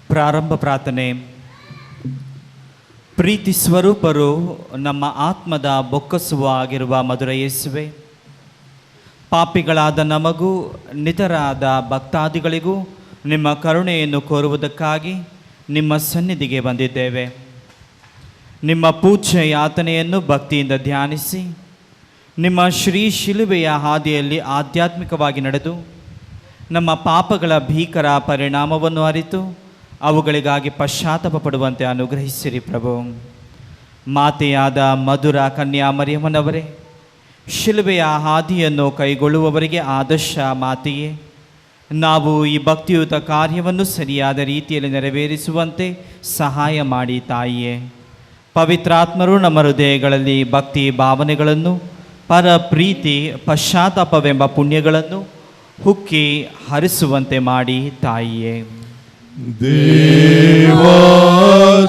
ಪ್ರಾರಂಭ ಪ್ರಾರ್ಥನೆ. ಪ್ರೀತಿ ಸ್ವರೂಪರು, ನಮ್ಮ ಆತ್ಮದ ಬೊಕ್ಕಸುವ ಆಗಿರುವ ಮಧುರ ಯೇಸುವೆ, ಪಾಪಿಗಳಾದ ನಮಗೂ ನಿತರಾದ ಭಕ್ತಾದಿಗಳಿಗೂ ನಿಮ್ಮ ಕರುಣೆಯನ್ನು ಕೋರುವುದಕ್ಕಾಗಿ ನಿಮ್ಮ ಸನ್ನಿಧಿಗೆ ಬಂದಿದ್ದೇವೆ. ನಿಮ್ಮ ಪೂಜ್ಯ ಯಾತನೆಯನ್ನು ಭಕ್ತಿಯಿಂದ ಧ್ಯಾನಿಸಿ, ನಿಮ್ಮ ಶ್ರೀ ಶಿಲುಬೆಯ ಹಾದಿಯಲ್ಲಿ ಆಧ್ಯಾತ್ಮಿಕವಾಗಿ ನಡೆದು ನಮ್ಮ ಪಾಪಗಳ ಭೀಕರ ಪರಿಣಾಮವನ್ನು ಅರಿತು ಅವುಗಳಿಗಾಗಿ ಪಶ್ಚಾತ್ತಾಪ ಪಡುವಂತೆ ಅನುಗ್ರಹಿಸಿರಿ ಪ್ರಭು. ಮಾತೆಯಾದ ಮಧುರ ಕನ್ಯಾಮರಿಯಮ್ಮನವರೇ, ಶಿಲುಬೆಯ ಹಾದಿಯನ್ನು ಕೈಗೊಳ್ಳುವವರಿಗೆ ಆದರ್ಶ ಮಾತೆಯೇ, ನಾವು ಈ ಭಕ್ತಿಯುತ ಕಾರ್ಯವನ್ನು ಸರಿಯಾದ ರೀತಿಯಲ್ಲಿ ನೆರವೇರಿಸುವಂತೆ ಸಹಾಯ ಮಾಡಿ ತಾಯಿಯೇ. ಪವಿತ್ರಾತ್ಮರು ನಮ್ಮ ಹೃದಯಗಳಲ್ಲಿ ಭಕ್ತಿ ಭಾವನೆಗಳನ್ನು, ಪರ ಪ್ರೀತಿ, ಪಶ್ಚಾತ್ತಾಪವೆಂಬ ಪುಣ್ಯಗಳನ್ನು ಹುಕ್ಕಿ ಹರಿಸುವಂತೆ ಮಾಡಿ ತಾಯಿಯೇ. ದೇವಾ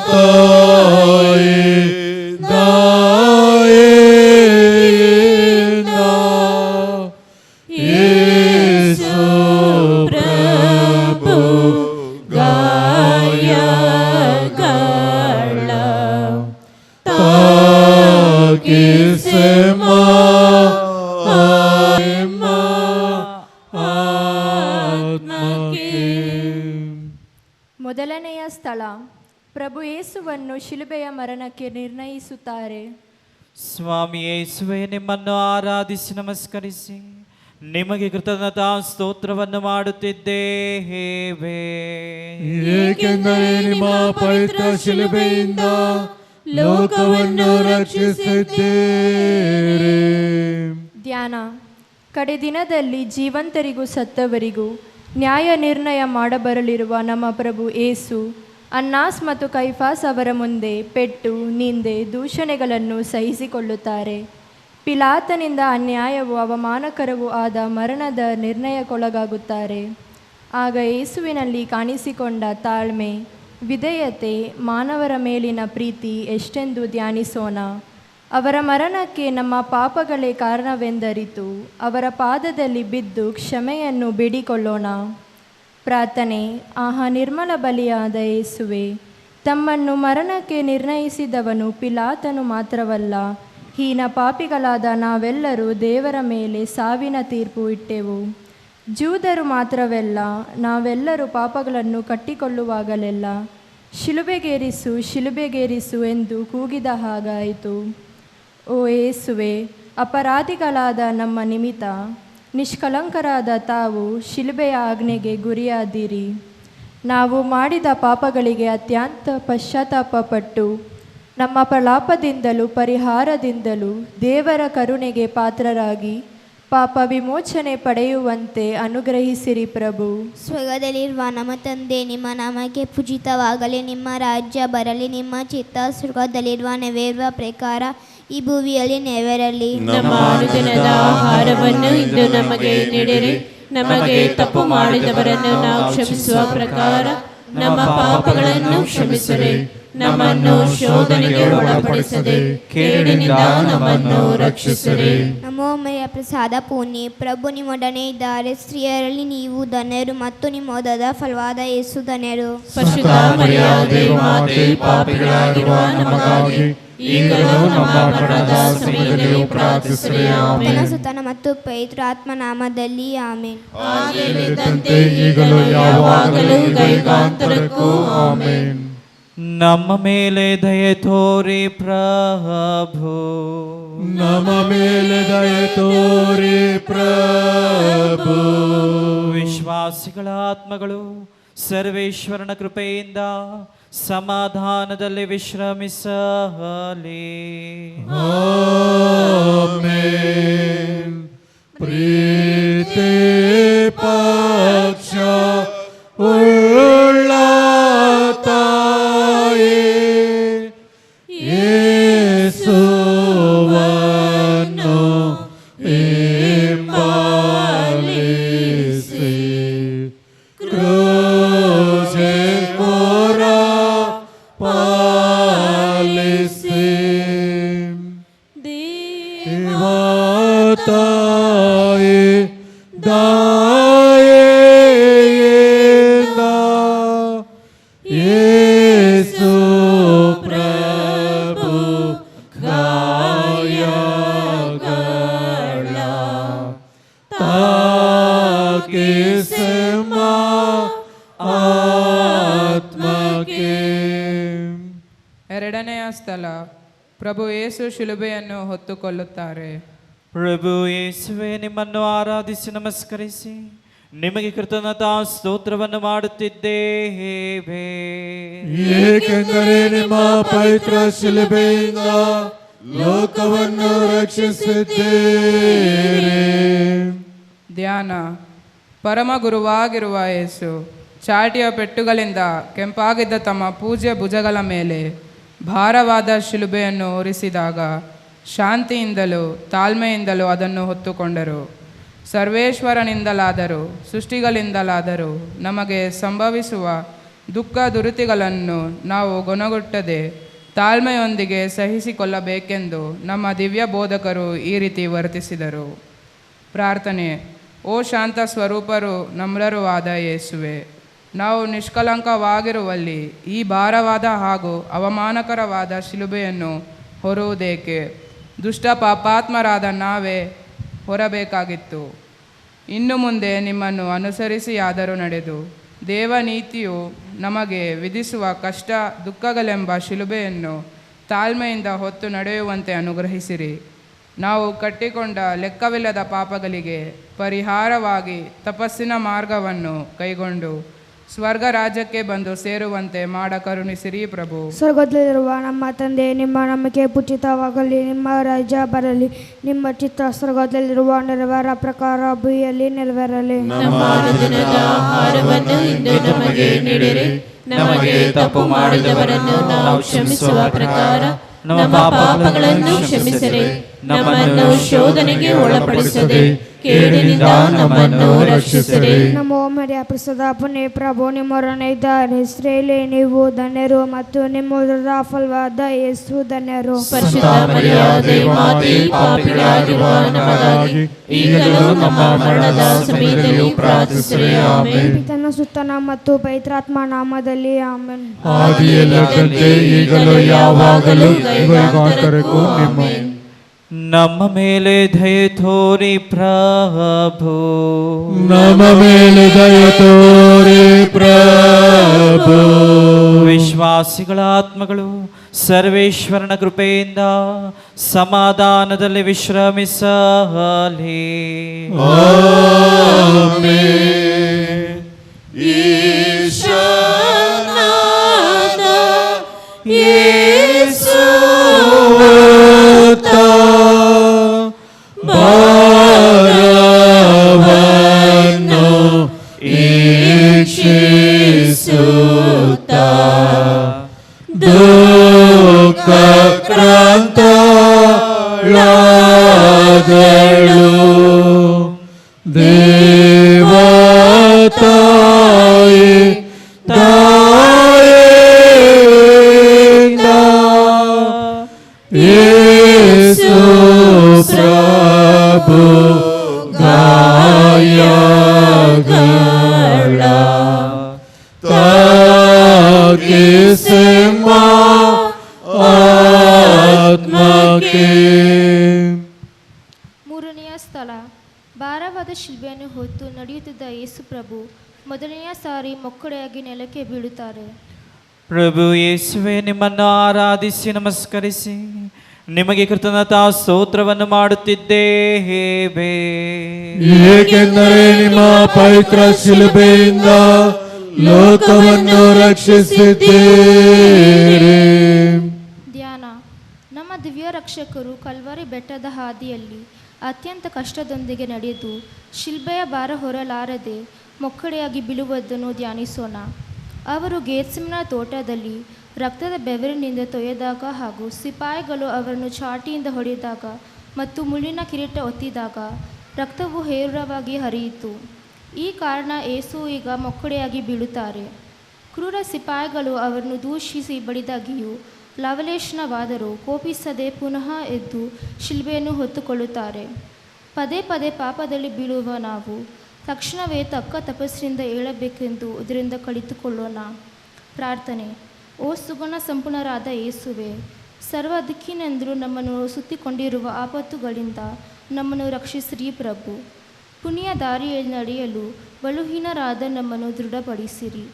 ತಾಯೇ ದಯೆಯಿಂದ ಯೇಸು ಪ್ರಭು ಗಾಯಗಳ ತಾಕಿಸೆಮ ಮೊದಲನೆಯ ಸ್ಥಳ, ಪ್ರಭು ಯೇಸುವನ್ನು ಶಿಲುಬೆಯ ಮರಣಕ್ಕೆ ನಿರ್ಣಯಿಸುತ್ತಾರೆ. ಸ್ವಾಮಿ ಯೇಸುವೆ, ನಿಮ್ಮನ್ನು ಆರಾಧಿಸಿ ನಮಸ್ಕರಿಸಿ ನಿಮಗೆ ಕೃತಜ್ಞತಾ ಸ್ತೋತ್ರವನ್ನು ಮಾಡುತ್ತಿದ್ದೇವೆ. ಏಕೆಂದರೆ ನಿಮ್ಮ ಪವಿತ್ರ ಶಿಲುಬೆಯಿಂದ ಲೋಕವನ್ನು ರಕ್ಷಿಸಿದ್ದೀರಿ. ಧ್ಯಾನ. ಕಡೆ ದಿನದಲ್ಲಿ ಜೀವಂತರಿಗೂ ಸತ್ತವರಿಗೂ ನ್ಯಾಯ ನಿರ್ಣಯ ಮಾಡಬರಲಿರುವ ನಮ್ಮ ಪ್ರಭು ಯೇಸು ಅನ್ನಾಸ್ ಮತ್ತು ಕೈಫಾಸ್ ಅವರ ಮುಂದೆ ಪೆಟ್ಟು, ನಿಂದೆ, ದೂಷಣೆಗಳನ್ನು ಸಹಿಸಿಕೊಳ್ಳುತ್ತಾರೆ. ಪಿಲಾತನಿಂದ ಅನ್ಯಾಯವೂ ಅವಮಾನಕರವೂ ಆದ ಮರಣದ ನಿರ್ಣಯಕ್ಕೊಳಗಾಗುತ್ತಾರೆ. ಆಗ ಯೇಸುವಿನಲ್ಲಿ ಕಾಣಿಸಿಕೊಂಡ ತಾಳ್ಮೆ, ವಿಧೇಯತೆ, ಮಾನವರ ಮೇಲಿನ ಪ್ರೀತಿ ಎಷ್ಟೆಂದು ಧ್ಯಾನಿಸೋಣ. ಅವರ ಮರಣಕ್ಕೆ ನಮ್ಮ ಪಾಪಗಳೇ ಕಾರಣವೆಂದರಿತು ಅವರ ಪಾದದಲ್ಲಿ ಬಿದ್ದು ಕ್ಷಮೆಯನ್ನು ಬೇಡಿಕೊಳ್ಳೋಣ. ಪ್ರಾರ್ಥನೆ. ಆಹಾ ನಿರ್ಮಲ ಬಲಿಯಾದ ಯೇಸುವೆ, ತಮ್ಮನ್ನು ಮರಣಕ್ಕೆ ನಿರ್ಣಯಿಸಿದವನು ಪಿಲಾತನು ಮಾತ್ರವಲ್ಲ, ಹೀನ ಪಾಪಿಗಳಾದ ನಾವೆಲ್ಲರೂ ದೇವರ ಮೇಲೆ ಸಾವಿನ ತೀರ್ಪು ಇಟ್ಟೆವು. ಜೂದರು ಮಾತ್ರವಲ್ಲ, ನಾವೆಲ್ಲರೂ ಪಾಪಗಳನ್ನು ಕಟ್ಟಿಕೊಳ್ಳುವಾಗಲೆಲ್ಲ ಶಿಲುಬೆಗೇರಿಸು, ಶಿಲುಬೆಗೇರಿಸು ಎಂದು ಕೂಗಿದ ಹಾಗಾಯಿತು. ಓ ಯೇಸುವೆ, ಅಪರಾಧಿಗಳಾದ ನಮ್ಮ ನಿಮಿತ್ತ ನಿಷ್ಕಳಂಕರಾದ ತಾವು ಶಿಲುಬೆಯ ಆಜ್ಞೆಗೆ ಗುರಿಯಾದಿರಿ. ನಾವು ಮಾಡಿದ ಪಾಪಗಳಿಗೆ ಅತ್ಯಂತ ಪಶ್ಚಾತ್ತಾಪಪಟ್ಟು ನಮ್ಮ ಪ್ರಲಾಪದಿಂದಲೂ ಪರಿಹಾರದಿಂದಲೂ ದೇವರ ಕರುಣೆಗೆ ಪಾತ್ರರಾಗಿ ಪಾಪ ವಿಮೋಚನೆ ಪಡೆಯುವಂತೆ ಅನುಗ್ರಹಿಸಿರಿ ಪ್ರಭು. ಸ್ವರ್ಗದಲ್ಲಿರುವ ನಮ್ಮ ತಂದೆ, ನಿಮ್ಮ ನಾಮಕ್ಕೆ ಪೂಜಿತವಾಗಲಿ, ನಿಮ್ಮ ರಾಜ್ಯ ಬರಲಿ, ನಿಮ್ಮ ಚಿತ್ತ ಸ್ವರ್ಗದಲ್ಲಿರುವ ನೆರವೇರುವ ಪ್ರಕಾರ ಈ ಭೂಮಿಯಲ್ಲಿ ನೆರವೇರಲಿ. ನಮ್ಮ ಅನುದಿನದ ಆಹಾರವನ್ನು ಇಂದು ನಮಗೆ ನೀಡಿರಿ. ನಮಗೆ ತಪ್ಪು ಮಾಡಿದವರನ್ನು ನಾವು ಕ್ಷಮಿಸುವ ಪ್ರಕಾರ ನಮ್ಮ ಪಾಪಗಳನ್ನು ಕ್ಷಮಿಸಿರಿ. ನಮ್ಮನ್ನು ಶೋಧನೆಗೆ ಒಳಪಡಿಸದೆ ಕೇಡಿನಿಂದ ನಮ್ಮನ್ನು ರಕ್ಷಿಸಿರಿ. ನಮೋ ಮರಿಯ ಪ್ರಸಾದ ಪೂರ್ಣಿ, ಪ್ರಭು ನಿಮ್ಮೊಡನೆ ಇದ್ದಾರೆ. ಸ್ತ್ರೀಯರಲ್ಲಿ ನೀವು ಧನ್ಯರು ಮತ್ತು ನಿಮ್ಮ ಉದರದ ಫಲವಾದ ಯೇಸು ಧನ್ಯರು. ಪರಿಶುದ್ಧ ಮರಿಯಾದೆ ಮಾತೆ, ಪಾಪಿಗಳಾಗಿರುವ ನಮಗಾಗಿ ಈಗಲೂ ನಮ್ಮ ಮರಣದ ಸಮಯದಲ್ಲಿಯೂ ಪ್ರಾರ್ಥಿಸಿರಿ. ಆಮೆನ್. ಸುತನ ಮತ್ತು ಪವಿತ್ರ ಆತ್ಮ ನಾಮದಲ್ಲಿ ಆಮೆನ್. ಆಗಿದ್ದಂತೆ ಈಗಲೂ ಯಾವಾಗಲೂ ಗೈಗಾಂತರಕ್ಕೂ ಆಮೆನ್. ನಮ್ಮ ಮೇಲೆ ದಯೆ ತೋರಿ ಪ್ರಭು, ನಮ್ಮ ಮೇಲೆ ದಯೆ ತೋರಿ ಪ್ರಭು. ವಿಶ್ವಾಸಿಗಳ ಆತ್ಮಗಳು ಸರ್ವೇಶ್ವರನ ಕೃಪೆಯಿಂದ ಸಮಾಧಾನದಲ್ಲಿ ವಿಶ್ರಮಿಸಲಿ. ಆಮೆನ್. ಪ್ರೀತಿ ಪಕ್ಷ ಉಳ್ಳ ತಾಯಿ ಯೇಸುವನ್ನು ಹಿಂಬಾಲಿಸಿ ಕ್ರೂಜೆ ಮೊರ ಪಾಲಿಸಿ ದೇವತಾಯಿ ದಯೆಯಿಂದ ಯೇಸು ಪ್ರಭು ಗಾಯಗಳ ತಾಕಿಸಮ ಆತ್ಮಕ್ಕೆ. ಎರಡನೆಯ ಸ್ಥಳ, ಪ್ರಭು ಯೇಸು ಶಿಲುಬೆಯನ್ನು ಹೊತ್ತುಕೊಳ್ಳುತ್ತಾರೆ. ಪ್ರಭು ಯೇಸುವೆ, ನಿಮ್ಮನ್ನು ಆರಾಧಿಸಿ ನಮಸ್ಕರಿಸಿ ನಿಮಗೆ ಕೃತಜ್ಞತಾ ಸ್ತೋತ್ರವನ್ನು ಮಾಡುತ್ತಿದ್ದೇವೆ, ಏಕೆಂದರೆ ನಿಮ್ಮ ಪವಿತ್ರ ಶಿಲುಬೆಯಿಂದ ಲೋಕವನ್ನು ರಕ್ಷಿಸಿದ್ದೀರಿ. ಧ್ಯಾನ. ಪರಮ ಗುರುವಾಗಿರುವ ಯೇಸು ಚಾಟಿಯ ಪೆಟ್ಟುಗಳಿಂದ ಕೆಂಪಾಗಿದ್ದ ತಮ್ಮ ಪೂಜ್ಯ ಭುಜಗಳ ಮೇಲೆ ಭಾರವಾದ ಶಿಲುಬೆಯನ್ನು ಹೊರಿಸಿದಾಗ ಶಾಂತಿಯಿಂದಲೂ ತಾಳ್ಮೆಯಿಂದಲೂ ಅದನ್ನು ಹೊತ್ತುಕೊಂಡರು. ಸರ್ವೇಶ್ವರನಿಂದಲಾದರೂ ಸೃಷ್ಟಿಗಳಿಂದಲಾದರೂ ನಮಗೆ ಸಂಭವಿಸುವ ದುಃಖ ದುರಿತಗಳನ್ನು ನಾವು ಗೊಣಗುಟ್ಟದೆ ತಾಳ್ಮೆಯೊಂದಿಗೆ ಸಹಿಸಿಕೊಳ್ಳಬೇಕೆಂದು ನಮ್ಮ ದಿವ್ಯ ಬೋಧಕರು ಈ ರೀತಿ ವರ್ತಿಸಿದರು. ಪ್ರಾರ್ಥನೆ. ಓ ಶಾಂತ ಸ್ವರೂಪರು, ನಮ್ರರೂ ಆದ ಯೇಸುವೆ, ನಾವು ನಿಷ್ಕಲಂಕವಾಗಿರುವಲ್ಲಿ ಈ ಭಾರವಾದ ಹಾಗೂ ಅವಮಾನಕರವಾದ ಶಿಲುಬೆಯನ್ನು ಹೊರುವುದೇಕೆ? ದುಷ್ಟ ಪಾಪಾತ್ಮರಾದ ನಾವೇ ಹೊರಬೇಕಾಗಿತ್ತು. ಇನ್ನು ಮುಂದೆ ನಿಮ್ಮನ್ನು ಅನುಸರಿಸಿಯಾದರೂ ನಡೆದು ದೇವನೀತಿಯು ನಮಗೆ ವಿಧಿಸುವ ಕಷ್ಟ ದುಃಖಗಳೆಂಬ ಶಿಲುಬೆಯನ್ನು ತಾಳ್ಮೆಯಿಂದ ಹೊತ್ತು ನಡೆಯುವಂತೆ ಅನುಗ್ರಹಿಸಿರಿ. ನಾವು ಕಟ್ಟಿಕೊಂಡ ಲೆಕ್ಕವಿಲ್ಲದ ಪಾಪಗಳಿಗೆ ಪರಿಹಾರವಾಗಿ ತಪಸ್ಸಿನ ಮಾರ್ಗವನ್ನು ಕೈಗೊಂಡು ಸ್ವರ್ಗ ರಾಜ್ಯಕ್ಕೆ ಬಂದು ಸೇರುವಂತೆ ಮಾಡ ಕರುಣಿಸಿರಿ ಪ್ರಭು. ಸ್ವರ್ಗದಲ್ಲಿರುವ ನಮ್ಮ ತಂದೆ, ನಿಮ್ಮ ನಂಬಿಕೆ ಪೂಜಿತವಾಗಲಿ, ನಿಮ್ಮ ರಾಜ್ಯ ಬರಲಿ, ನಿಮ್ಮ ಚಿತ್ತ ಸ್ವರ್ಗದಲ್ಲಿರುವ ನೆರವೇರ ಪ್ರಕಾರ ಭೂಮಿಯಲ್ಲಿ ನೆರವೇರಲಿ. ನಮ್ಮ ಅನುದಿನದ ಆಹಾರವನ್ನು ಇಂದು ನಮಗೆ ನೀಡಿರಿ. ನಮಗೆ ತಪ್ಪು ಮಾಡಿದವರನ್ನು ನಾವು ಕ್ಷಮಿಸುವ ಪ್ರಕಾರ ನಮ್ಮ ಪಾಪಗಳನ್ನು ಕ್ಷಮಿಸಿರಿ. ನಮ್ಮನ್ನು ಶೋಧನೆಗೆ ಒಳಪಡಿಸದೆ ಕೇಡಿನಿಂದ ನಮ್ಮನ್ನು ರಕ್ಷಿಸಿರಿ. ನಮ್ಮ ಮರಿಯ ಪ್ರಸಾದ ಪುಣ್ಯ ಪ್ರಭು ನಿಮ್ಮೊಡನೆ ಇದ್ದಾರೆ. ಸ್ತ್ರೀಯಲ್ಲಿ ನೀವು ಧನ್ಯರು ಮತ್ತು ನಿಮ್ಮ ಉದರದ ಫಲವಾದ ಯೇಸು ಧನ್ಯರು. ಪರಿಶುದ್ಧ ಮರಿಯಾದ ಮಾತೆ, ಪಾಪಿಗಳಾಗಿರುವ ನಮಗಾಗಿ ಈಗಲೂ ನಮ್ಮ ಮರಣದ ಸಮಯದಲ್ಲಿ ಪ್ರಾರ್ಥಿಸಿರಿ. ಆಮೆನ್. ಪಿತನ ಸುತ್ತನ ಮತ್ತು ಪವಿತ್ರಾತ್ಮ ನಾಮದಲ್ಲಿ ಆಮೆನ್. ಆದಿಯಲ್ಲಿದ್ದಂತೆ ಈಗಲೂ ಯಾವಾಗಲೂ ಯುಗಾಂತರಕ್ಕೂ ಆಮೆನ್. ನಮ್ಮ ಮೇಲೆ ದಯೆ ತೋರಿ ಪ್ರಭು, ನಮ್ಮ ಮೇಲೆ ದಯೆ ತೋರಿ ಪ್ರಭು. ವಿಶ್ವಾಸಿಗಳ ಆತ್ಮಗಳು ಸರ್ವೇಶ್ವರನ ಕೃಪೆಯಿಂದ ಸಮಾಧಾನದಲ್ಲಿ ವಿಶ್ರಮಿಸಲಿ. ಆಮೆನ್. ಈಶನಾದ ಯೇಸುವತ ಭಾರವನ್ನು ಈಕ್ಷಿಸುತ್ತ ದುಃಖಕ್ರಾಂತಳಾದಳು. ದೇವತಾಯಿ ದಯೆಯಿಂದ ಯೇಸು ಪ್ರಭು ಗಾಯಗಳ ತಾಕಿಸಮ ಆತ್ಮಕ್ಕೆ. ಮೂರನೆಯ ಸ್ಥಳ, ಭಾರವಾದ ಶಿಲ್ಬೆಯನ್ನು ಹೊತ್ತು ನಡೆಯುತ್ತಿದ್ದ ಯೇಸು ಪ್ರಭು ಮೊದಲನೆಯ ಸಾರಿ ಮೊಕ್ಕಡೆಯಾಗಿ ನೆಲಕ್ಕೆ ಬೀಳುತ್ತಾರೆ. ಪ್ರಭು ಯೇಸುವೆ, ನಿಮ್ಮನ್ನು ಆರಾಧಿಸಿ ನಮಸ್ಕರಿಸಿ ನಿಮಗೆ ಕೃತಜ್ಞತಾ ಸ್ತೋತ್ರವನ್ನು ಮಾಡುತ್ತಿದ್ದೇವೆ, ಏಕೆಂದರೆ ನಿಮ್ಮ ಪವಿತ್ರ ಶಿಲುಬೆಯಿಂದ ಲೋಕವನ್ನು ರಕ್ಷಿಸಿದ್ದೀರಿ. ಧ್ಯಾನ. ನಮ್ಮ ದಿವ್ಯ ರಕ್ಷಕರು ಕಲ್ವಾರಿ ಬೆಟ್ಟದ ಹಾದಿಯಲ್ಲಿ ಅತ್ಯಂತ ಕಷ್ಟದೊಂದಿಗೆ ನಡೆದು ಶಿಲ್ಬೆಯ ಭಾರ ಹೊರಲಾರದೆ ಮೊಕ್ಕಡೆಯಾಗಿ ಬೀಳುವುದನ್ನು ಧ್ಯಾನಿಸೋಣ. ಅವರು ಗೆತ್ಸೆಮನೆ ತೋಟದಲ್ಲಿ ರಕ್ತದ ಬೆವರಿನಿಂದ ತೊಯ್ದಾಗ ಹಾಗೂ ಸಿಪಾಯಿಗಳು ಅವರನ್ನು ಚಾಟಿಯಿಂದ ಹೊಡೆದಾಗ ಮತ್ತು ಮುಳ್ಳಿನ ಕಿರೀಟ ಒತ್ತಿದಾಗ ರಕ್ತವು ಹೇರಳವಾಗಿ ಹರಿಯಿತು. ಈ ಕಾರಣ ಯೇಸು ಈಗ ಮೊಕ್ಕಡೆಯಾಗಿ ಬೀಳುತ್ತಾರೆ. ಕ್ರೂರ ಸಿಪಾಯಿಗಳು ಅವರನ್ನು ದೂಷಿಸಿ ಬಡಿದಾಗಿಯೂ ಲವಲೇಶನವಾದರೂ ಕೋಪಿಸದೆ ಪುನಃ ಎದ್ದು ಶಿಲ್ಬೆಯನ್ನು ಹೊತ್ತುಕೊಳ್ಳುತ್ತಾರೆ. ಪದೇ ಪದೇ ಪಾಪದಲ್ಲಿ ಬೀಳುವ ನಾವು ತಕ್ಷಣವೇ ತಕ್ಕ ತಪಸ್ಸಿನಿಂದ ಏಳಬೇಕೆಂದು ಇದರಿಂದ ಕಲಿತುಕೊಳ್ಳೋಣ. ಪ್ರಾರ್ಥನೆ. ಓ ಸುಗುಣ ಸಂಪೂರ್ಣರಾದ ಯೇಸುವೆ, ಸರ್ವ ದಿಕ್ಕಿನಿಂದಲೂ ನಮ್ಮನ್ನು ಸುತ್ತಿಕೊಂಡಿರುವ ಆಪತ್ತುಗಳಿಂದ ನಮ್ಮನ್ನು ರಕ್ಷಿಸಿರಿ ಪ್ರಭು. ಪುಣ್ಯ ದಾರಿಯಲ್ಲಿ ನಡೆಯಲು ಬಲಹೀನರಾದ ನಮ್ಮನ್ನು ದೃಢಪಡಿಸಿರಿ.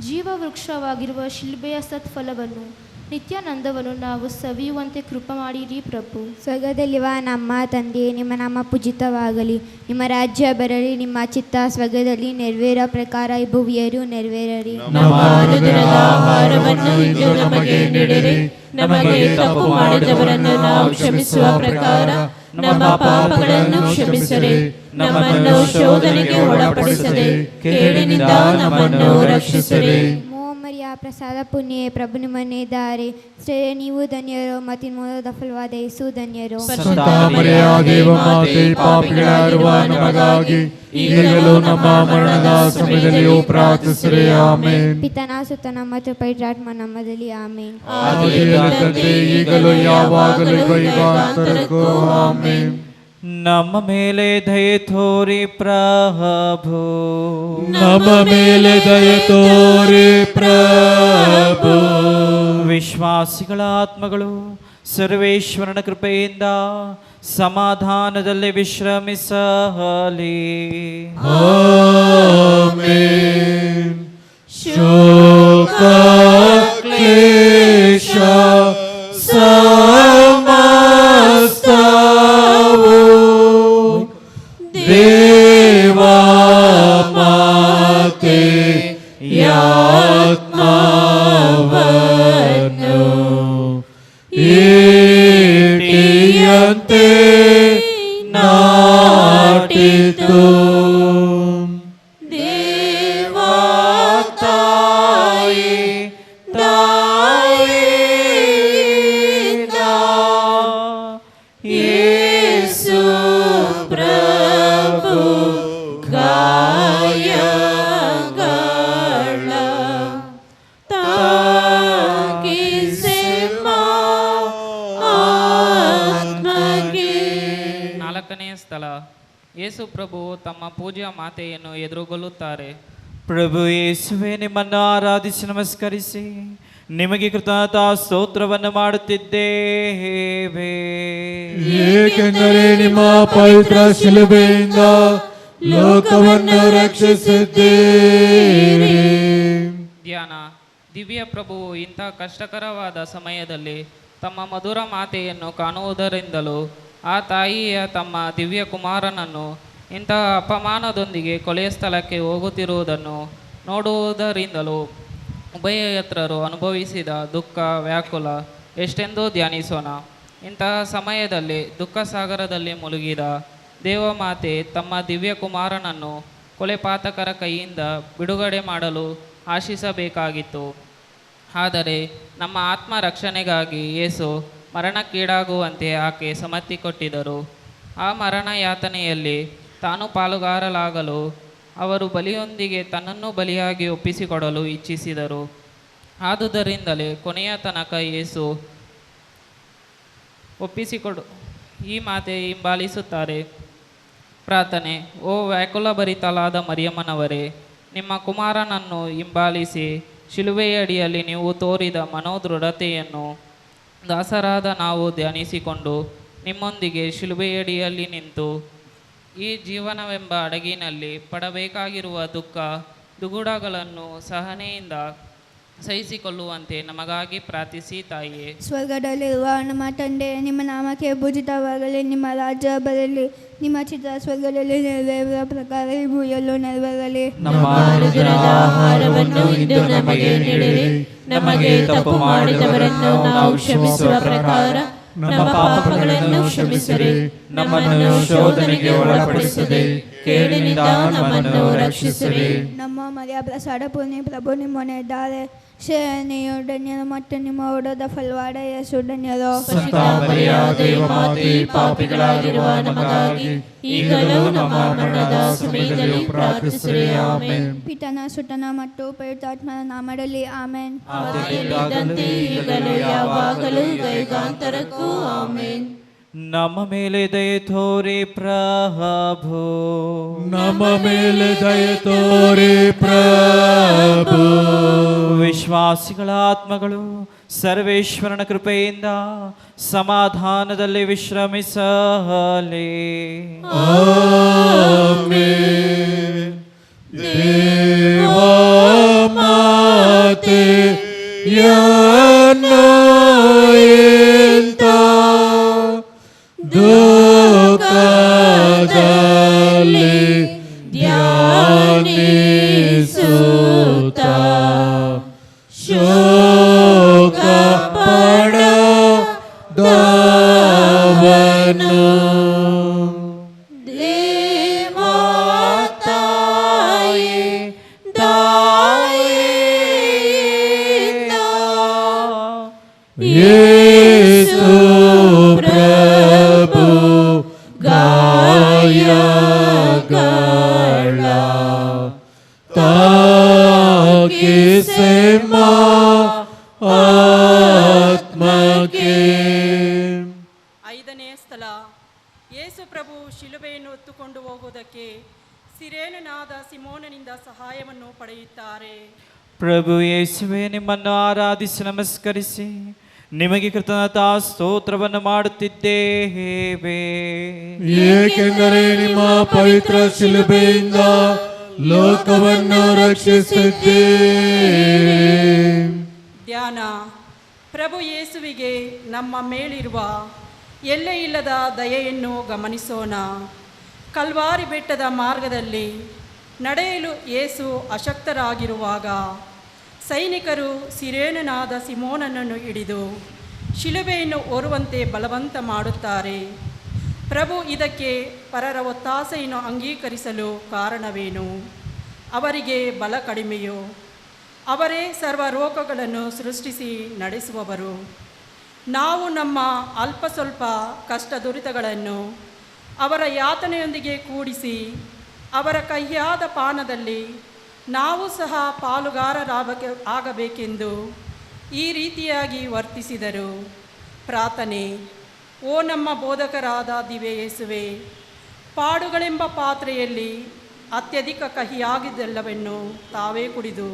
ಜೀವವೃಕ್ಷವಾಗಿರುವ ಶಿಲ್ಬೆಯ ಸತ್ಫಲವನ್ನು ನಿತ್ಯಾನಂದವನ್ನು ನಾವು ಸವಿಯುವಂತೆ ಕೃಪೆ ಮಾಡಿರಿ ಪ್ರಭು. ಸ್ವರ್ಗದಲ್ಲಿರುವ ನಮ್ಮ ತಂದೆಯೇ, ನಿಮ್ಮ ನಾಮ ಪೂಜಿತವಾಗಲಿ. ನಿಮ್ಮ ರಾಜ್ಯ ಬರಲಿ. ನಿಮ್ಮ ಚಿತ್ತ ಸ್ವರ್ಗದಲ್ಲಿ ನೆರವೇರೋ ಪ್ರಕಾರ ಈ ಭುವಿಯಲ್ಲೂ ನೆರವೇರಲಿ. ನಮ್ಮ ಅನುದಿನದ ಆಹಾರವನ್ನು ಇಂದು ನಮಗೆ ನೀಡಿರಿ. ನಮಗೆ ತಪ್ಪು ಮಾಡಿದವರನ್ನು ನಾವು ಕ್ಷಮಿಸುವ ಪ್ರಕಾರ ನಮ್ಮ ಪಾಪಗಳನ್ನು ಕ್ಷಮಿಸಿರಿ. ನಮ್ಮನ್ನು ಶೋಧನೆಗೆ ಒಳಪಡಿಸದೆ ಕೇಡಿನಿಂದ ನಮ್ಮನ್ನು ರಕ್ಷಿಸಿರಿ. ಮರಿಯ ಪ್ರಸಾದ ಪುಣ್ಯೆ, ಪ್ರಭು ನಿಮ್ಮನ್ನಿದ್ದಾರೆ. ಶ್ರೇಯ ನೀವು ಧನ್ಯರು, ಮತ್ತು ಮೂಲದ ಫಲವಾದ ಯೇಸು ಧನ್ಯರು. ಸಂತ ಮರಿಯ ದೇವಮಾತೆ, ಪಾಪಿಗಳಾಗಿರುವ ನಮಗಾಗಿ ಈಗಲೂ ನಮ್ಮ ಮರಣದ ಸಮಯದಲ್ಲಿಯೂ ಪ್ರಾರ್ಥಿಸಿರಿ. ಆಮೆನ್. ಪಿತನ ಸುತನ ಮತ್ತು ಪವಿತ್ರಾತ್ಮ ನಾಮದಲ್ಲಿ ಆಮೆನ್. ಆದಿಯಲ್ಲಿದ್ದಂತೆ ಈಗಲೂ ಯಾವಾಗಲೂ ಯುಗಾಂತರಕ್ಕೂ ಆಮೆನ್. ನಮ್ಮ ಮೇಲೆ ದಯೆ ತೋರಿ ಪ್ರಭು. ನಮ್ಮ ಮೇಲೆ ದಯೆ ತೋರಿ ಪ್ರಭು. ವಿಶ್ವಾಸಿಗಳ ಆತ್ಮಗಳು ಸರ್ವೇಶ್ವರನ ಕೃಪೆಯಿಂದ ಸಮಾಧಾನದಲ್ಲಿ ವಿಶ್ರಮಿಸಲಿ. ಆಮೆನ್. ಶೋಕ ಕ್ಲೇಶ ಸಮಸ್ತವು ದೇವಾ ಮಾತೆ ಆತ್ಮವನ್ನು ಈಟಿಯಂತೆ ನಾಟಿತು. ದೇವಾ ತಾಯಿ ತಾಯಿಯಿಂದ ಯೇಸು ಪ್ರಭು ಗಾಯಗಳ ತಾಕಿಸಿಮ ಆತ್ಮಕ್ಕೆ. ನಾಲ್ಕನೆಯ ಸ್ಥಳ, ಯೇಸು ಪ್ರಭು ತಮ್ಮ ಪೂಜ್ಯ ಮಾತೆಯನ್ನು ಎದುರುಗೊಳ್ಳುತ್ತಾರೆ. ಪ್ರಭು ಯೇಸುವೆ, ನಿಮ್ಮನ್ನು ಆರಾಧಿಸಿ ನಮಸ್ಕರಿಸಿ ನಿಮಗೆ ಕೃತಜ್ಞತಾ ಸ್ತೋತ್ರವನ್ನು ಮಾಡುತ್ತಿದ್ದೇವೆ. ಏಕೆಂದರೆ ನಿಮ್ಮ ಪವಿತ್ರ ಶಿಲುಬೆಯಿಂದ ಲೋಕವನ್ನು ರಕ್ಷಿಸಿದ್ದೀರಿ. ಧ್ಯಾನ. ದಿವ್ಯ ಪ್ರಭುವು ಇಂಥ ಕಷ್ಟಕರವಾದ ಸಮಯದಲ್ಲಿ ತಮ್ಮ ಮಧುರ ಮಾತೆಯನ್ನು ಕಾಣುವುದರಿಂದಲೂ ಆ ತಾಯಿಯ ತಮ್ಮ ದಿವ್ಯ ಕುಮಾರನನ್ನು ಇಂತಹ ಅಪಮಾನದೊಂದಿಗೆ ಕೊಲೆಯ ಸ್ಥಳಕ್ಕೆ ಹೋಗುತ್ತಿರುವುದನ್ನು ನೋಡುವುದರಿಂದಲೂ ಉಭಯಯತ್ರರು ಅನುಭವಿಸಿದ ದುಃಖ ವ್ಯಾಕುಲ ಎಷ್ಟೆಂದು ಧ್ಯಾನಿಸೋಣ. ಇಂತಹ ಸಮಯದಲ್ಲಿ ದುಃಖ ಸಾಗರದಲ್ಲಿ ಮುಳುಗಿದ ದೇವಮಾತೆ ತಮ್ಮ ದಿವ್ಯ ಕುಮಾರನನ್ನು ಕೊಲೆಪಾತಕರ ಕೈಯಿಂದ ಬಿಡುಗಡೆ ಮಾಡಲು ಆಶಿಸಬೇಕಾಗಿತ್ತು. ಆದರೆ ನಮ್ಮ ಆತ್ಮ ರಕ್ಷಣೆಗಾಗಿ ಯೇಸು ಮರಣಕ್ಕೀಡಾಗುವಂತೆ ಆಕೆ ಸಮ್ಮತಿ ಕೊಟ್ಟಿದ್ದರು. ಆ ಮರಣ ಯಾತನೆಯಲ್ಲಿ ತಾನು ಪಾಲುಗಾರಲಾಗಲು ಅವರು ಬಲಿಯೊಂದಿಗೆ ತನ್ನನ್ನು ಬಲಿಯಾಗಿ ಒಪ್ಪಿಸಿಕೊಡಲು ಇಚ್ಛಿಸಿದರು. ಆದುದರಿಂದಲೇ ಕೊನೆಯ ತನಕ ಯೇಸು ಈ ಮಾತೆ ಹಿಂಬಾಲಿಸುತ್ತಾರೆ. ಪ್ರಾರ್ಥನೆ. ಓ ವ್ಯಾಕುಲ ಭರಿತಲಾದ ಮರಿಯಮ್ಮನವರೇ, ನಿಮ್ಮ ಕುಮಾರನನ್ನು ಹಿಂಬಾಲಿಸಿ ಶಿಲುಬೆಯಡಿಯಲ್ಲಿ ನೀವು ತೋರಿದ ಮನೋದೃಢತೆಯನ್ನು ದಾಸರಾದ ನಾವು ಧ್ಯಾನಿಸಿಕೊಂಡು ನಿಮ್ಮೊಂದಿಗೆ ಶಿಲುಬೆಯಡಿಯಲ್ಲಿ ನಿಂತು ಈ ಜೀವನವೆಂಬ ಹಡಗಿನಲ್ಲಿ ಪಡಬೇಕಾಗಿರುವ ದುಃಖ ದುಗುಡಗಳನ್ನು ಸಹನೆಯಿಂದ ಸಹಿಸಿಕೊಳ್ಳುವಂತೆ ನಮಗಾಗಿ ಪ್ರಾರ್ಥಿಸಿ ತಾಯಿಯೇ. ಸ್ವರ್ಗದಲ್ಲಿರುವ ನಮ್ಮ ತಂದೆ, ನಿಮ್ಮ ನಾಮಕ್ಕೆ ಪೂಜಿತವಾಗಲಿ. ನಿಮ್ಮ ರಾಜ್ಯ ಬರಲಿ. ನಿಮ್ಮ ಚಿತ್ತ ಸ್ವರ್ಗದಲ್ಲಿ ನೆರವೇರುವ ಪ್ರಕಾರ ಈ ಭೂಮಿಯಲ್ಲೂ ನೆರವೇರಲಿ. ನಮ್ಮ ಅನುದಿನದ ಆಹಾರವನ್ನು ಇಂದು ನಮಗೆ ನೀಡಿರಿ. ನಮಗೆ ತಪ್ಪು ಮಾಡಿದವರನ್ನು ನಾವು ಕ್ಷಮಿಸುವ ಪ್ರಕಾರ ನಮ್ಮ ಪಾಪಗಳನ್ನು ಕ್ಷಮಿಸಿರಿ, ನಮ್ಮನ್ನು ಶೋಧನೆಗೆ ಒಳಪಡಿಸದೆ ಕೇಡಿನಿಂದ ನಮ್ಮನ್ನು ರಕ್ಷಿಸಿರಿ. ನಮ್ಮ ಮರಿಯ ಪ್ರಸಾದ ಪೂರ್ಣಿ, ಪ್ರಭು ನಿಮ್ಮೊಡನಿದ್ದಾರೆ. ಶ್ರೇಯನಿಯು ಧನ್ಯರು ಮತ್ತು ನಿಮ್ಮ ಉದರದ ಫಲವಾದ ಯೇಸು ಧನ್ಯರು. ಸಂತ ಮರಿಯ ದೇವಮಾತೆ, ಪಾಪಿಗಳಾಗಿರುವ ನಮಗಾಗಿ ಈಗಲೂ ನಮ್ಮ ಮರಣದ ಸಮಯದಲ್ಲಿ ಪ್ರಾರ್ಥಿಸಿರಿ. ಆಮೆನ್. ಪಿತನ ಸುತನ ಮತ್ತು ಪವಿತ್ರಾತ್ಮನ ನಾಮದಲ್ಲಿ ಆಮೆನ್. ಆದಿಯಲ್ಲಿದ್ದಂತೆ ಈಗಲೂ ಯಾವಾಗಲೂ ಯುಗಾಂತರಕ್ಕೂ ಆಮೆನ್. ನಮ್ಮ ಮೇಲೆ ದಯೆ ತೋರಿ ಪ್ರಭು, ನಮ್ಮ ಮೇಲೆ ದಯೆ ತೋರಿ ಪ್ರಭು. ವಿಶ್ವಾಸಿಗಳ ಆತ್ಮಗಳು ಸರ್ವೇಶ್ವರನ ಕೃಪೆಯಿಂದ ಸಮಾಧಾನದಲ್ಲಿ ವಿಶ್ರಮಿಸಲಿ. ಆಮೆನ್. ದೇವ ಮಾತೆ ಎಂತ ದುಃಖದಲ್ಲಿ ಧ್ಯಾನಿಸುತ್ತಾ ಶೋಕ ಪಡದವನು ಯೇಸು ಪ್ರಭು ಗಾಯಗಳ ತಾಕಿಸೆಮ ಆತ್ಮಕ್ಕೆ. ಐದನೇ ಸ್ಥಳ, ಯೇಸು ಪ್ರಭು ಶಿಲುಬೆಯನ್ನು ಹೊತ್ತುಕೊಂಡು ಹೋಗುವುದಕ್ಕೆ ಸಿರೇನನಾದ ಸಿಮೋನನಿಂದ ಸಹಾಯವನ್ನು ಪಡೆಯುತ್ತಾರೆ. ಪ್ರಭು ಯೇಸುವೆ, ನಿಮ್ಮನ್ನು ಆರಾಧಿಸಿ ನಮಸ್ಕರಿಸಿ ನಿಮಗೆ ಕೃತಜ್ಞತಾ ಸ್ತೋತ್ರವನ್ನು ಮಾಡುತ್ತಿದ್ದೇವೆ, ಏಕೆಂದರೆ ನಿಮ್ಮ ಪವಿತ್ರ ಶಿಲುಬೆಯಿಂದ ಲೋಕವನ್ನು ರಕ್ಷಿಸಿದ್ದೀರಿ. ಧ್ಯಾನ. ಪ್ರಭು ಯೇಸುವಿಗೆ ನಮ್ಮ ಮೇಲಿರುವ ಎಲ್ಲೆಯಿಲ್ಲದ ದಯೆಯನ್ನು ಗಮನಿಸೋಣ. ಕಲ್ವಾರಿ ಬೆಟ್ಟದ ಮಾರ್ಗದಲ್ಲಿ ನಡೆಯಲು ಯೇಸು ಅಶಕ್ತರಾಗಿರುವಾಗ ಸೈನಿಕರು ಸಿರೇನನಾದ ಸಿಮೋನನನ್ನು ಹಿಡಿದು ಶಿಲುಬೆಯನ್ನು ಹೊರುವಂತೆ ಬಲವಂತ ಮಾಡುತ್ತಾರೆ. ಪ್ರಭು ಇದಕ್ಕೆ ಪರರ ಒತ್ತಾಸೆಯನ್ನು ಅಂಗೀಕರಿಸಲು ಕಾರಣವೇನು? ಅವರಿಗೆ ಬಲ ಕಡಿಮೆಯೋ? ಅವರೇ ಸರ್ವ ರೋಗಗಳನ್ನು ಸೃಷ್ಟಿಸಿ ನಡೆಸುವವರು. ನಾವು ನಮ್ಮ ಅಲ್ಪ ಸ್ವಲ್ಪ ಕಷ್ಟ ದುರಿತಗಳನ್ನು ಅವರ ಯಾತನೆಯೊಂದಿಗೆ ಕೂಡಿಸಿ ಅವರ ಕಹಿಯಾದ ಪಾನದಲ್ಲಿ ನಾವು ಸಹ ಪಾಲುಗಾರರಾಗಬೇಕೆಂದು ಈ ರೀತಿಯಾಗಿ ವರ್ತಿಸಿದರು. ಪ್ರಾರ್ಥನೆ. ಓ ನಮ್ಮ ಬೋಧಕರಾದ ದಿವ್ಯ ಯೇಸುವೆ, ಪಾಡುಗಳೆಂಬ ಪಾತ್ರೆಯಲ್ಲಿ ಅತ್ಯಧಿಕ ಕಹಿಯಾಗಿದ್ದೆಲ್ಲವನ್ನು ತಾವೇ ಕುಡಿದು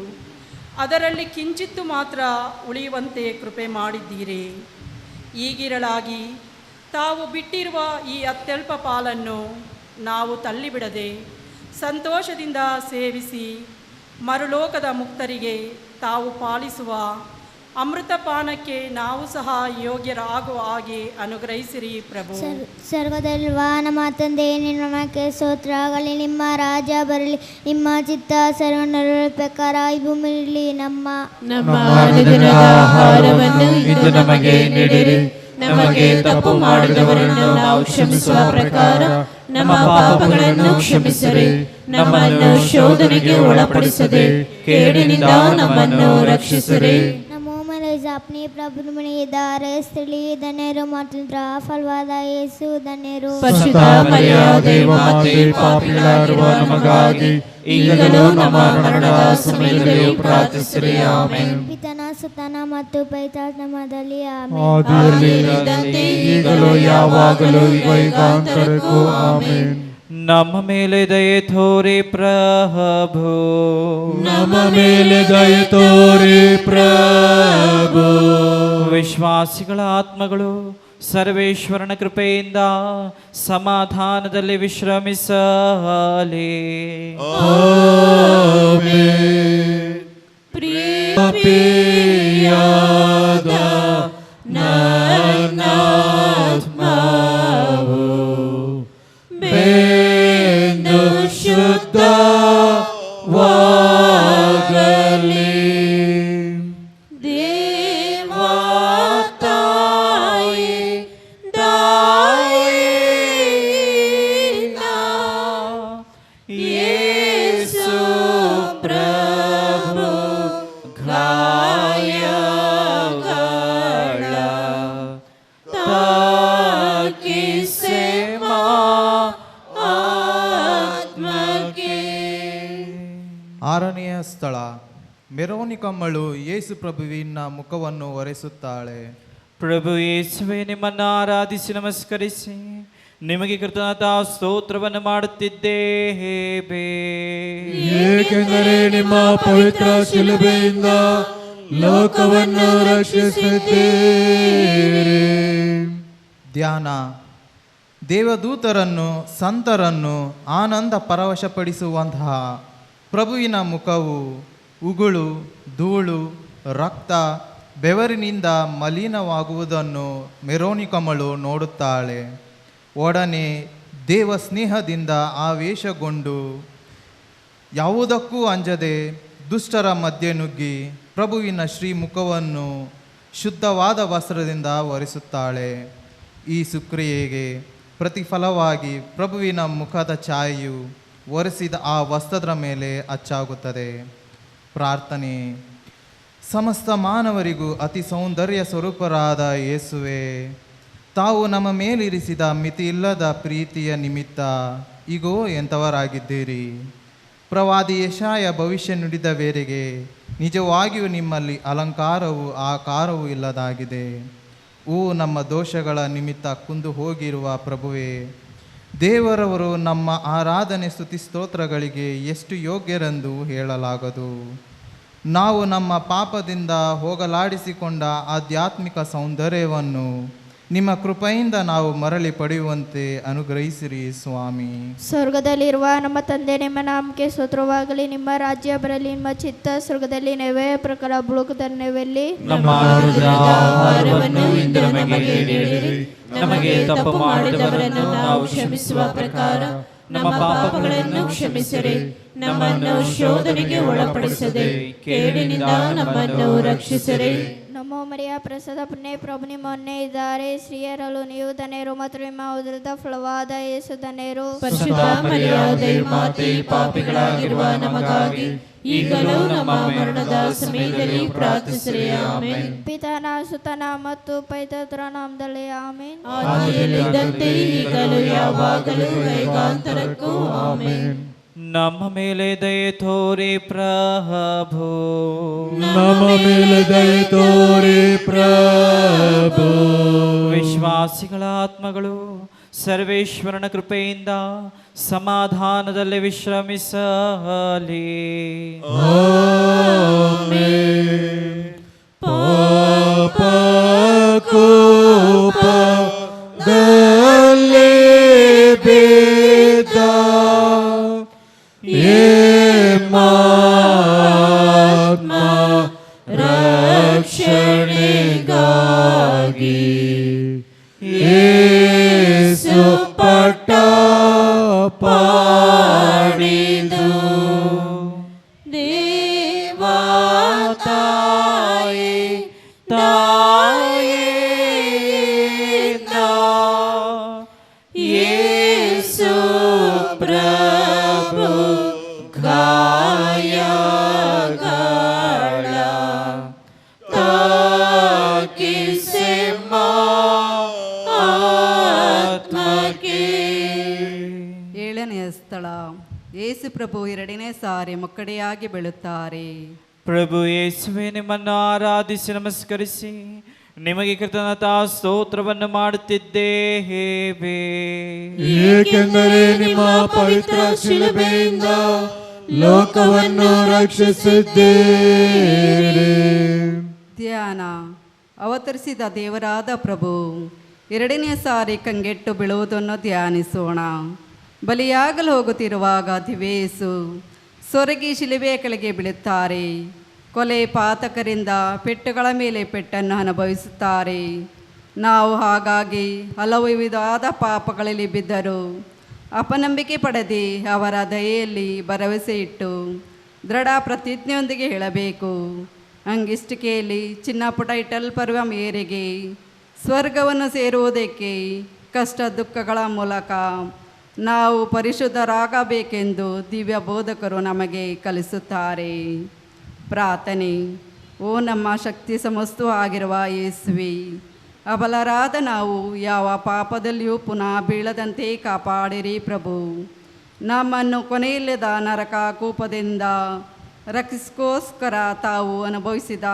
ಅದರಲ್ಲಿ ಕಿಂಚಿತ್ತು ಮಾತ್ರ ಉಳಿಯುವಂತೆ ಕೃಪೆ ಮಾಡಿದ್ದೀರಿ. ಈಗಿರಲಾಗಿ ತಾವು ಬಿಟ್ಟಿರುವ ಈ ಅತ್ಯಲ್ಪ ಪಾಲನ್ನು ನಾವು ತಳ್ಳಿಬಿಡದೆ ಸಂತೋಷದಿಂದ ಸೇವಿಸಿ ಮರುಲೋಕದ ಮುಕ್ತರಿಗೆ ತಾವು ಪಾಲಿಸುವ ಅಮೃತಪಾನಕ್ಕೆ ನಾವು ಸಹ ಯೋಗ್ಯರಾಗುವ ಹಾಗೆ ಅನುಗ್ರಹಿಸಿರಿ ಪ್ರಭು. ಸ್ವರ್ಗದಲ್ಲಿರುವ ನಮ್ಮ ತಂದೆಯೇ, ನಿನ್ನ ನಾಮಕ್ಕೆ ಸ್ತೋತ್ರವಾಗಲಿ. ನಿಮ್ಮ ರಾಜ್ಯ ಬರಲಿ. ನಿಮ್ಮ ಚಿತ್ತ ಸರ್ವನರ ಪ್ರಕಾರ ಈ ಭೂಮಿಯಲ್ಲಿ ನಮ್ಮ ಅನುದಿನದ ಆಹಾರವನ್ನು ಇಂದು ನಮಗೆ ನೀಡಿರಿ. ನಮಗೆ ತಪ್ಪು ಮಾಡಿದವರನ್ನು ನಾವು ಕ್ಷಮಿಸುವ ಪ್ರಕಾರ ನಮ್ಮ ಪಾಪಗಳನ್ನು ಕ್ಷಮಿಸಿರಿ. ನಮ್ಮನ್ನು ಶೋಧನೆಗೆ ಒಳಪಡಿಸದೆ ಕೇಡಿನಿಂದ ನಮ್ಮನ್ನು ರಕ್ಷಿಸಿರಿ. ನಮೋ ಮಲೈಜ अपने प्रभु में दार स्त्री धन्यರು ಮಾತೃ ಫಲವಾದ ಯೇಸು ಧನ್ಯರು. ಪರಿಶುದ್ಧ ಮರಿಯಾದೆ ಮಾತೆ, ಪಾಪಿಗಳಾಗಿರುವ ನಮಗಾಗಿ ಈಗಲೂ ನಮ್ಮ ಮರಣದ ಸಮಯದಲ್ಲಿ ಪ್ರಾರ್ಥಿಸಿರಿ. ಆಮೆನ್. ಪಿತನ ಸುತನ ಮತ್ತು ಪವಿತ್ರಾತ್ಮದಲ್ಲಿ ಆಮೆನ್. ಆದಿಯಲ್ಲಿದ್ದಂತೆ ಈಗಲೂ ಯಾವಾಗಲೂ ಯುಗಾಂತರಕ್ಕೂ ಆಮೆನ್. ನಮ್ಮ ಮೇಲೆ ದಯೆ ತೋರಿ ಪ್ರಭು, ನಮ್ಮ ಮೇಲೆ ದಯೆ ತೋರಿ ಪ್ರಭು. ವಿಶ್ವಾಸಿಗಳ ಆತ್ಮಗಳು ಸರ್ವೇಶ್ವರನ ಕೃಪೆಯಿಂದ ಸಮಾಧಾನದಲ್ಲಿ ವಿಶ್ರಮಿಸಲಿ. ಆಮೆನ್. ಪ್ರಿಯಾದ ನನ್ನಾತ್ಮವು ಬೆಂದು ಶುದ್ಧವಾಗಲಿ. ದೇವತಾಯೇ ಯೇಸು ಪ್ರಭು ಗಾಯಗಳ ತಾಕಿಸೆ ಆತ್ಮಕ್ಕೆ. ಆರನೆಯ ಸ್ಥಳ, ಮೆರೋನಿಕಮ್ಮಳು ಯೇಸು ಪ್ರಭುವಿನ ಮುಖವನ್ನು ಒರೆಸುತ್ತಾಳೆ. ಪ್ರಭು ಯೇಸುವೆ, ನಿಮ್ಮನ್ನು ಆರಾಧಿಸಿ ನಮಸ್ಕರಿಸಿ ನಿಮಗೆ ಕೃತಜ್ಞತಾ ಸ್ತೋತ್ರವನ್ನು ಮಾಡುತ್ತಿದ್ದೇವೆ, ಏಕೆಂದರೆ ನಿಮ್ಮ ಪವಿತ್ರ ಶಿಲುಬೆಯಿಂದ ಲೋಕವನ್ನು ರಕ್ಷಿಸಿದ್ದೀರಿ. ಧ್ಯಾನ. ದೇವದೂತರನ್ನು ಸಂತರನ್ನು ಆನಂದ ಪರವಶಪಡಿಸುವಂತಹ ಪ್ರಭುವಿನ ಮುಖವು ಉಗುಳು, ಧೂಳು, ರಕ್ತ, ಬೆವರಿನಿಂದ ಮಲಿನವಾಗುವುದನ್ನು ಮೆರೋನಿಕಮ್ಮಳು ನೋಡುತ್ತಾಳೆ. ಒಡನೆ ದೇವ ಸ್ನೇಹದಿಂದ ಆವೇಶಗೊಂಡು ಯಾವುದಕ್ಕೂ ಅಂಜದೆ ದುಷ್ಟರ ಮಧ್ಯೆ ನುಗ್ಗಿ ಪ್ರಭುವಿನ ಶ್ರೀಮುಖವನ್ನು ಶುದ್ಧವಾದ ವಸ್ತ್ರದಿಂದ ಒರೆಸುತ್ತಾಳೆ. ಈ ಸುಕ್ರಿಯೆಗೆ ಪ್ರತಿಫಲವಾಗಿ ಪ್ರಭುವಿನ ಮುಖದ ಛಾಯೆಯು ಒರೆಸಿದ ಆ ವಸ್ತ್ರದ ಮೇಲೆ ಅಚ್ಚಾಗುತ್ತದೆ. ಪ್ರಾರ್ಥನೆ. ಸಮಸ್ತ ಮಾನವರಿಗೂ ಅತಿ ಸೌಂದರ್ಯ ಸ್ವರೂಪರಾದ ಯೇಸುವೆ, ತಾವು ನಮ್ಮ ಮೇಲಿರಿಸಿದ ಮಿತಿಯಿಲ್ಲದ ಪ್ರೀತಿಯ ನಿಮಿತ್ತ ಈಗೋ ಎಂಥವರಾಗಿದ್ದೀರಿ. ಪ್ರವಾದಿ ಯೆಶಾಯ ಭವಿಷ್ಯ ನುಡಿದ ವೇಳೆಗೆ ನಿಜವಾಗಿಯೂ ನಿಮ್ಮಲ್ಲಿ ಅಲಂಕಾರವೂ ಆಕಾರವೂ ಇಲ್ಲದಾಗಿದೆ. ಓ ನಮ್ಮ ದೋಷಗಳ ನಿಮಿತ್ತ ಕುಂದು ಹೋಗಿರುವ ಪ್ರಭುವೇ, ದೇವರವರು ನಮ್ಮ ಆರಾಧನೆ ಸ್ತುತಿ ಸ್ತೋತ್ರಗಳಿಗೆ ಎಷ್ಟು ಯೋಗ್ಯರೆಂದು ಹೇಳಲಾಗದು. ನಾವು ನಮ್ಮ ಪಾಪದಿಂದ ಹೋಗಲಾಡಿಸಿಕೊಂಡ ಆಧ್ಯಾತ್ಮಿಕ ಸೌಂದರ್ಯವನ್ನು ನಿಮ್ಮ ಕೃಪೆಯಿಂದ ನಾವು ಮರಳಿ ಪಡೆಯುವಂತೆ ಅನುಗ್ರಹಿಸಿರಿ ಸ್ವಾಮಿ. ಸ್ವರ್ಗದಲ್ಲಿರುವ ನಮ್ಮ ತಂದೆ, ನಿಮ್ಮ ನಾಮಕ್ಕೆ ಸ್ತೋತ್ರವಾಗಲಿ. ನಿಮ್ಮ ರಾಜ್ಯ ಬರಲಿ. ನಿಮ್ಮ ಚಿತ್ತ ಸ್ವರ್ಗದಲ್ಲಿ ನೆವೆ ಪ್ರಕಾರ ಭೂಲೋಕದಲ್ಲಿ ನೆವೆಯಲ್ಲಿ. ನಮ್ಮ ಆಹಾರವನ್ನು ಇಂದು ನಮಗೆ ನೀಡಿರಿ. ನಮಗೆ ತಪ್ಪು ಮಾಡಿದವರನ್ನು ನಾವು ಕ್ಷಮಿಸುವ ಪ್ರಕಾರ ನಮ್ಮ ಪಾಪಗಳನ್ನು ಕ್ಷಮಿಸಿರಿ. ನಮ್ಮನ್ನು ಶೋಧನೆಗೆ ಒಳಪಡಿಸದೆ ಕೇಡಿನಿಂದ ನಮ್ಮನ್ನು ರಕ್ಷಿಸಿರಿ. ನಮೋ ಮರಿಯ ಪ್ರಸಾದ ಪುಣ್ಯ, ಪ್ರಭು ನಿಮ್ಮನ್ನೇ ಇದ್ದಾರೆ. ಸ್ತ್ರೀಯರಲ್ಲೂ ನೀವು ಧನ್ಯರು ಮತ್ತು ನಿಮ್ಮ ಉದರದ ಫಲವಾದ ಯೇಸು ಧನ್ಯರು. ಪರಿಶುದ್ಧ ಮರಿಯಾದೆ ಮಾತೆ, ಪಾಪಿಗಳಾಗಿರುವ ನಮಗಾಗಿ ಈಗಲೂ ನಮ್ಮ ಮರಣದ ಸಮಯದಲ್ಲಿ ಪ್ರಾರ್ಥಿಸಿರಿ. ಆಮೆನ್. ಪಿತನ ಸುತನ ಮತ್ತು ಪವಿತ್ರ ನಾಮದಲ್ಲಿ ಆಮೆನ್. ಆದಿಯಲ್ಲಿದ್ದಂತೆ ಈಗಲೂ ಯಾವಾಗಲೂ ಯುಗಾಂತರಕ್ಕೂ ಆಮೆನ್. ನಮ್ಮ ಮೇಲೆ ದಯೆ ತೋರಿ ಪ್ರಭು, ನಮ್ಮ ಮೇಲೆ ದಯೆ ತೋರಿ ಪ್ರಭು. ವಿಶ್ವಾಸಿಗಳ ಆತ್ಮಗಳು ಸರ್ವೇಶ್ವರನ ಕೃಪೆಯಿಂದ ಸಮಾಧಾನದಲ್ಲಿ ವಿಶ್ರಮಿಸಲಿ. ಆಮೆನ್. ಪಾಪ ಕೋಪದಲ್ಲಿ ಬಿದ್ದ ಆತ್ಮ ರಕ್ಷಣೆಗಾಗಿ ಯೇಸು ಪಟ್ಟ ಪಾಡಿದು. ದೇವಾ ತಾಯಿ ತಾಯಿಯಿಂದ ಯೇಸು ಪ್ರಭು ಗಾಯಗಳ ತಾಕಿಸೆ ಆತ್ಮಕ್ಕೆ. ಏಳನೆಯ ಸ್ಥಳ, ಯೇಸು ಪ್ರಭು ಎರಡನೇ ಸಾರಿ ಮಕ್ಕಡೆಯಾಗಿ ಬೆಳುತ್ತಾರೆ. ಪ್ರಭು ಯೇಸುವೆ, ನಿಮ್ಮನ್ನು ಆರಾಧಿಸಿ ನಮಸ್ಕರಿಸಿ ನಿಮಗೆ ಕೃತಜ್ಞತಾ ಸ್ತೋತ್ರವನ್ನು ಮಾಡುತ್ತಿದ್ದೇವೆ, ಏಕೆಂದರೆ ನಿಮ್ಮ ಪವಿತ್ರ ಶಿಲುಬೆಯಿಂದ ಲೋಕವನ್ನು ರಕ್ಷಿಸಿದ್ದೀರಿ. ಧ್ಯಾನ. ಅವತರಿಸಿದ ದೇವರಾದ ಪ್ರಭು ಎರಡನೇ ಸಾರಿ ಕಂಗೆಟ್ಟು ಬೀಳುವುದನ್ನು ಧ್ಯಾನಿಸೋಣ. ಬಲಿಯಾಗಲು ಹೋಗುತ್ತಿರುವಾಗ ದಿವೇಸು ಸೊರಗಿ ಶಿಲುಬೆಯ ಕೆಳಗೆ ಬೀಳುತ್ತಾರೆ. ಕೊಲೆ ಪಾತಕರಿಂದ ಪೆಟ್ಟುಗಳ ಮೇಲೆ ಪೆಟ್ಟನ್ನು ಅನುಭವಿಸುತ್ತಾರೆ. ನಾವು ಹಾಗಾಗಿ ಹಲವು ವಿಧವಾದ ಪಾಪಗಳಲ್ಲಿ ಬಿದ್ದರು ಅಪನಂಬಿಕೆ ಪಡೆದು ಅವರ ದಯೆಯಲ್ಲಿ ಭರವಸೆ ಇಟ್ಟು ದೃಢ ಪ್ರತಿಜ್ಞೆಯೊಂದಿಗೆ ಹೇಳಬೇಕು. ಅಂಗಿಷ್ಟಿಕೆಯಲ್ಲಿ ಚಿನ್ನಪುಟ ಇಟ್ಟಲ್ಪರುವ ಮೇರೆಗೆ ಸ್ವರ್ಗವನ್ನು ಸೇರುವುದಕ್ಕೆ ಕಷ್ಟ ದುಃಖಗಳ ಮೂಲಕ ನಾವು ಪರಿಶುದ್ಧರಾಗಬೇಕೆಂದು ದಿವ್ಯ ಬೋಧಕರು ನಮಗೆ ಕಲಿಸುತ್ತಾರೆ. ಪ್ರಾರ್ಥನೆ. ಓ ನಮ್ಮ ಶಕ್ತಿ ಸಮಸ್ತು ಆಗಿರುವ ಯೇಸುವೆ, ಅಬಲರಾದ ನಾವು ಯಾವ ಪಾಪದಲ್ಲಿಯೂ ಪುನಃ ಬೀಳದಂತೆ ಕಾಪಾಡಿರಿ ಪ್ರಭು. ನಮ್ಮನ್ನು ಕೊನೆಯಿಲ್ಲದ ನರಕ ಕೂಪದಿಂದ ರಕ್ಷಿಸ್ಕೋಸ್ಕರ ತಾವು ಅನುಭವಿಸಿದ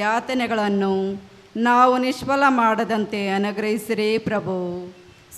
ಯಾತನೆಗಳನ್ನು ನಾವು ನಿಷ್ಫಲ ಮಾಡದಂತೆ ಅನುಗ್ರಹಿಸಿರಿ ಪ್ರಭು.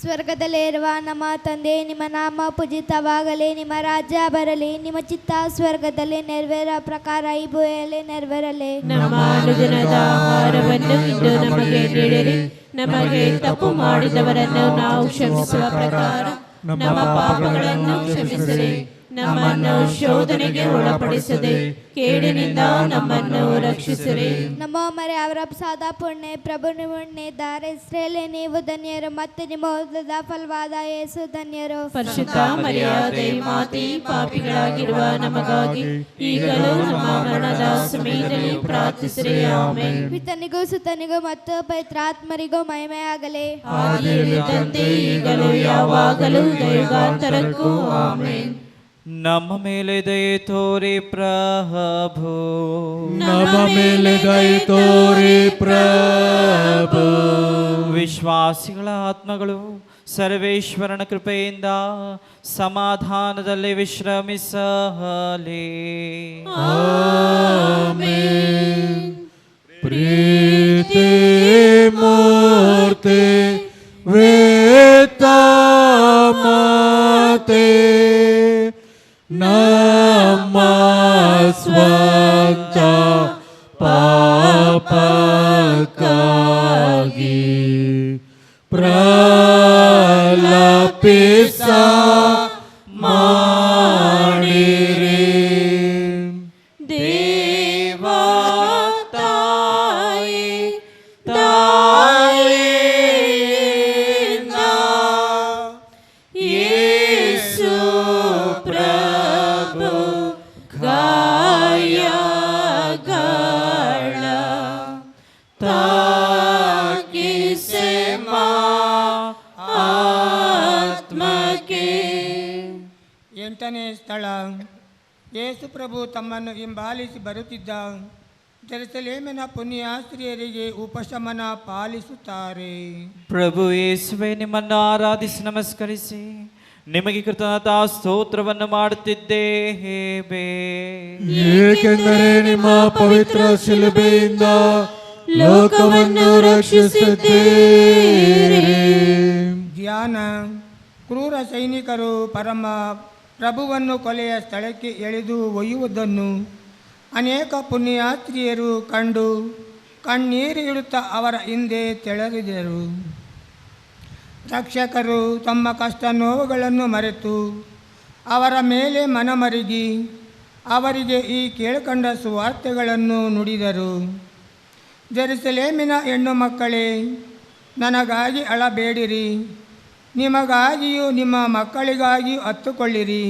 ಸ್ವರ್ಗದಲ್ಲಿರುವ ನಮ್ಮ ತಂದೆ, ನಿಮ್ಮ ನಾಮ ಪೂಜಿತವಾಗಲಿ, ನಿಮ್ಮ ರಾಜ್ಯ ಬರಲಿ, ನಿಮ್ಮ ಚಿತ್ತ ಸ್ವರ್ಗದಲ್ಲಿ ನೆರವೇರೋ ಪ್ರಕಾರ ಈ ಭೂಮಿಯಲ್ಲಿ ನೆರವೇರಲಿ. ನಮ್ಮ ಅನುದಿನದ ಆಹಾರವನ್ನು ಇಂದು ನಮಗೆ ನೀಡಿರಿ. ನಮಗೆ ತಪ್ಪು ಮಾಡಿದವರನ್ನು ನಾವು ಕ್ಷಮಿಸುವ ಪ್ರಕಾರ ನಮ್ಮ ಪಾಪಗಳನ್ನು ಕ್ಷಮಿಸಿರಿ. ನಮ್ಮನ್ನು ಶೋಧನೆಗೆ ಒಳಪಡಿಸದೆ ಕೇಡಿನಿಂದ ನಮ್ಮನ್ನು ರಕ್ಷಿಸಿರಿ. ನಮ್ಮ ಮರೆ ಅವರ ಸಾದ ಪುಣ್ಯ ಪ್ರಭು ನಿಮ್ಮನ್ನಿದ್ದಾರೆ. ಇಸ್ರೇಲೆ ನೀವು ಧನ್ಯರು, ಮತ್ತು ನಿಮ್ಮ ಉದರದ ಫಲವಾದ ಯೇಸು ಧನ್ಯರು. ಪರಿಶುದ್ಧ ಮರಿಯಾದೆ ಮಾತೆ, ಪಾಪಿಗಳಾಗಿರುವ ನಮಗಾಗಿ ಈಗಲೂ ನಮ್ಮ ಮರಣದ ಸಮಯದಲ್ಲಿ ಪ್ರಾರ್ಥಿಸಿರಿ. ಆಮೆನ್. ಪಿತನಿಗೂ ಸುತನಿಗೂ ಮತ್ತು ಪವಿತ್ರಾತ್ಮರಿಗೂ ಮಹಿಮೆಯಾಗಲಿ. ಆದಿಯಲ್ಲಿದ್ದಂತೆ ಈಗಲೂ ಯಾವಾಗಲೂ ಯುಗಾಂತರಕ್ಕೂ ಆಮೆನ್. ನಮ್ಮ ಮೇಲೆ ದಯೆ ತೋರಿ ಪ್ರಭು. ನಮ್ಮ ಮೇಲೆ ದಯೆ ತೋರಿ ಪ್ರಭು. ವಿಶ್ವಾಸಿಗಳ ಆತ್ಮಗಳು ಸರ್ವೇಶ್ವರನ ಕೃಪೆಯಿಂದ ಸಮಾಧಾನದಲ್ಲಿ ವಿಶ್ರಮಿಸಲಿ. ಆಮೆನ್. ಪ್ರೀತಿ ಮೂರ್ತಿ ವೇತ ಮಾತೆ, ನಮ್ಮ ಸ್ವಂತ ಪಾಪಕ್ಕಾಗಿ ಪ್ರಲಪಿಸ ಮಾಡಿರಿ. ದೇವಾ ತಾಯಿ ತಾಯಿಯಿಂದ ಯೇಸು ಪ್ರಭು ಗಾಯಗಳ ತಾಕಿಸೆ ಆತ್ಮಕ್ಕೆ. 8ನೇ ಸ್ಥಳ. ಯೇಸು ಪ್ರಭು ತಮ್ಮನ್ನು ಹಿಂಬಾಲಿಸಿ ಬರುತ್ತಿದ್ದ ಜೆರುಸಲೇಮಿನ ಪುಣ್ಯಾಸ್ತ್ರೀಯರಿಗೆ ಉಪಶಮನ ಪಾಲಿಸುತ್ತಾರೆ. ಪ್ರಭು ಯೇಸುವೆ, ನಿಮ್ಮನ್ನು ಆರಾಧಿಸಿ ನಮಸ್ಕರಿಸಿ ನಿಮಗೆ ಕೃತಜ್ಞತಾ ಸ್ತೋತ್ರವನ್ನು ಮಾಡುತ್ತಿದ್ದೇವೆ. ಏಕೆಂದರೆ ನಿಮ್ಮ ಪವಿತ್ರ ಶಿಲುಬೆಯಿಂದ ಲೋಕವನ್ನು ರಕ್ಷಿಸುತ್ತೀರಿ. ಧ್ಯಾನ. ಕ್ರೂರ ಸೈನಿಕರು ಪರಮ ಪ್ರಭುವನ್ನು ಕೊಲೆಯ ಸ್ಥಳಕ್ಕೆ ಎಳೆದು ಒಯ್ಯುವುದನ್ನು ಅನೇಕ ಪುಣ್ಯಾಸ್ತ್ರೀಯರು ಕಂಡು ಕಣ್ಣೀರು ಇಡುತ್ತಾ ಅವರ ಹಿಂದೆ ತೆರಳಿದರು. ರಕ್ಷಕರು ತಮ್ಮ ಕಷ್ಟ ನೋವುಗಳನ್ನು ಮರೆತು ಅವರ ಮೇಲೆ ಮನಮರುಗಿ ಅವರಿಗೆ ಈ ಕೇಳಿಕೊಂಡ ಸುವಾರ್ತೆಗಳನ್ನು ನುಡಿದರು. ಜೆರುಸಲೇಮಿನ ಹೆಣ್ಣು ಮಕ್ಕಳೇ, ನನಗಾಗಿ ಅಳಬೇಡಿರಿ, ನಿಮಗಾಗಿಯೂ ನಿಮ್ಮ ಮಕ್ಕಳಿಗಾಗಿಯೂ ಅತ್ತುಕೊಳ್ಳಿರಿ.